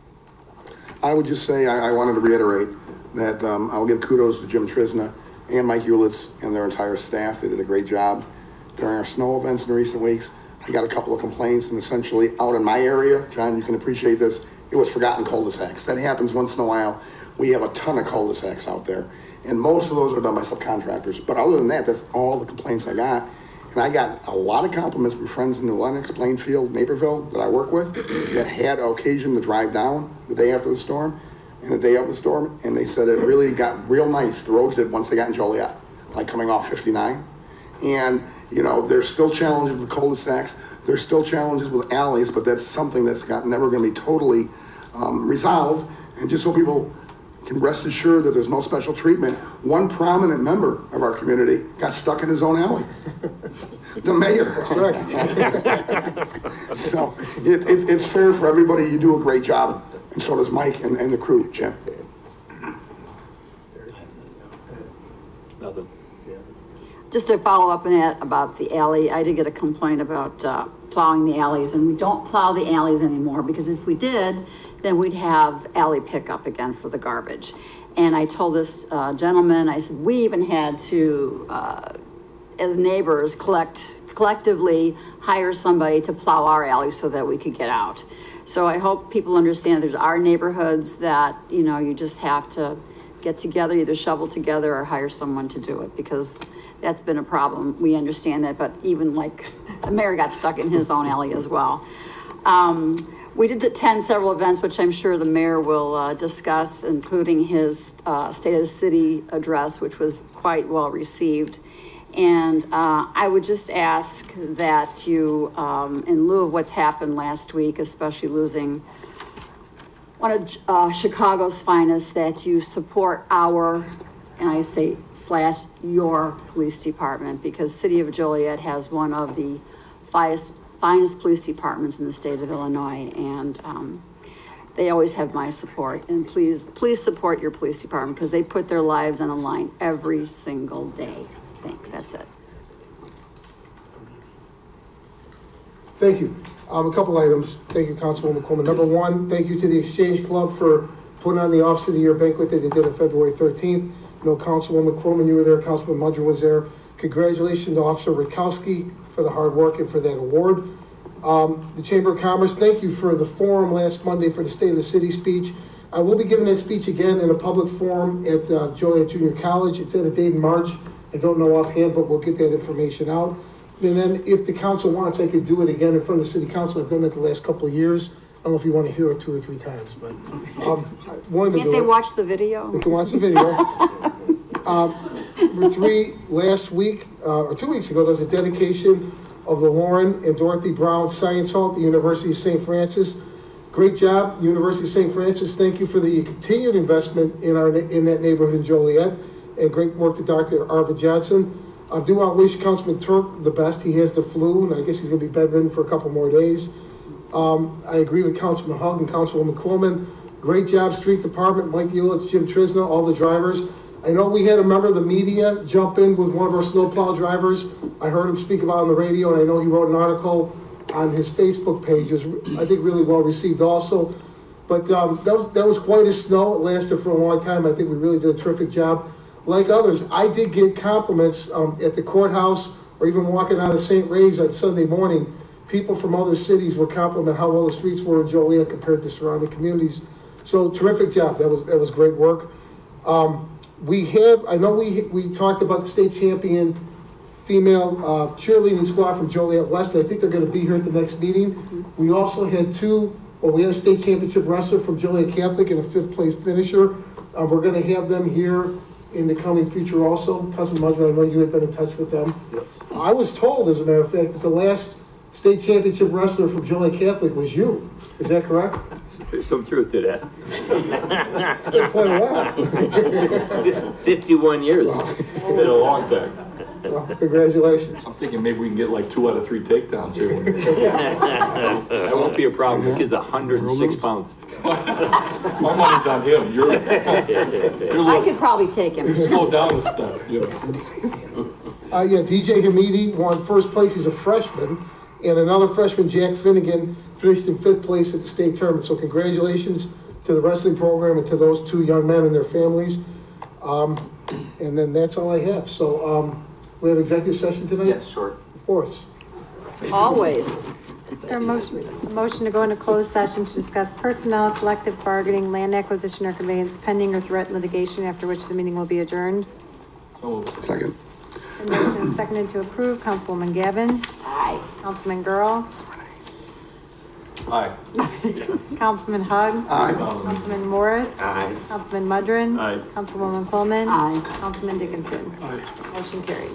I would just say, I wanted to reiterate that I'll give kudos to Jim Trisna and Mike Ulitz and their entire staff. They did a great job during our snow events in recent weeks. I got a couple of complaints, and essentially out in my area, John, you can appreciate this, it was forgotten cul-de-sacs. That happens once in a while. We have a ton of cul-de-sacs out there, and most of those are done by subcontractors. But other than that, that's all the complaints I got. And I got a lot of compliments from friends in New Lenox, Plainfield, Naperville that I work with that had occasion to drive down the day after the storm and the day of the storm, and they said it really got real nice. The roads did once they got in Joliet, like coming off 59. And, you know, there's still challenges with cul-de-sacs. There's still challenges with alleys, but that's something that's never going to be totally resolved. And just so people can rest assured that there's no special treatment, one prominent member of our community got stuck in his own alley. The mayor. That's correct. So it's fair for everybody. You do a great job, and so does Mike and the crew, Jim. Nothing. Just to follow up on that about the alley, I did get a complaint about plowing the alleys, and we don't plow the alleys anymore, because if we did, then we'd have alley pickup again for the garbage. And I told this gentleman, I said, we even had to, as neighbors, collectively hire somebody to plow our alley so that we could get out. So I hope people understand there's our neighborhoods that, you know, you just have to get together, either shovel together or hire someone to do it, because that's been a problem. We understand that, but even like the mayor got stuck in his own alley as well. We did attend several events, which I'm sure the mayor will discuss, including his State of the City address, which was quite well received. And I would just ask that you, in lieu of what's happened last week, especially losing one of Chicago's finest, that you support our, and I say / your police department, because City of Joliet has one of the finest police departments in the state of Illinois, and they always have my support. And please support your police department, because they put their lives on the line every single day. That's it. Thank you. A couple items. Thank you, Councilwoman Coleman. Number one, thank you to the Exchange Club for putting on the Office of the Year banquet that they did on February 13th. You know, Councilwoman Coleman, you were there, Councilman Mudgeon was there. Congratulations to Officer Rutkowski for the hard work and for that award. The Chamber of Commerce, thank you for the forum last Monday for the State of the City speech. I will be giving that speech again in a public forum at Joliet Junior College. It's at a date in March. I don't know offhand, but we'll get that information out. And then if the council wants, I could do it again in front of the city council. I've done it the last couple of years. I don't know if you want to hear it 2 or 3 times, but I wanted to Can't do they it. watch the video? They can watch the video. Number 3, last week, or 2 weeks ago, there was a dedication of the Lauren and Dorothy Brown Science Hall at the University of St. Francis. Great job, University of St. Francis. Thank you for the continued investment in that neighborhood in Joliet, and great work to Dr. Arvid Johnson. I do want to wish Councilman Turk the best. He has the flu, and I guess he's going to be bedridden for a couple more days. I agree with Councilman Hugg and Councilwoman Coleman. Great job, Street Department, Mike Ulitz, Jim Trisna, all the drivers. I know we had a member of the media jump in with one of our snowplow drivers. I heard him speak about it on the radio, and I know he wrote an article on his Facebook page. It was, I think, really well received also. But that was quite a snow. It lasted for a long time. I think we really did a terrific job. Like others, I did get compliments at the courthouse or even walking out of St. Ray's on Sunday morning. People from other cities would compliment how well the streets were in Joliet compared to surrounding communities. So terrific job. That was great work. I know we talked about the state champion female cheerleading squad from Joliet West. I think they're going to be here at the next meeting. We also had we had a state championship wrestler from Joliet Catholic and a 5th place finisher. We're going to have them here in the coming future also. Councilman Mudger, I know you had been in touch with them. Yep. I was told, as a matter of fact, that the last state championship wrestler from Joliet Catholic was you. Is that correct? There's some truth to that. It's been quite a while. 51 years. It's been a long time. Well, congratulations. I'm thinking maybe we can get like 2 out of 3 takedowns here. That won't be a problem. The kid's 106 pounds. My money's on him. You're I could probably take him. slow down a step, you know. Yeah, DJ Hamidi won 1st place. He's a freshman. And another freshman, Jack Finnegan, finished in 5th place at the state tournament. So congratulations to the wrestling program and to those 2 young men and their families. And then that's all I have. So we have executive session tonight? Yes, sure. Of course. Always. Is there a motion to go into closed session to discuss personnel, collective bargaining, land acquisition or conveyance pending or threatened litigation, after which the meeting will be adjourned? Second. And motion and seconded to approve. Councilwoman Gavin. Aye. Councilman Girl. Aye. Councilman Hugg. Aye. Councilman Morris. Aye. Councilman Mudrin. Aye. Councilwoman Coleman. Aye. Councilman Dickinson. Motion carried.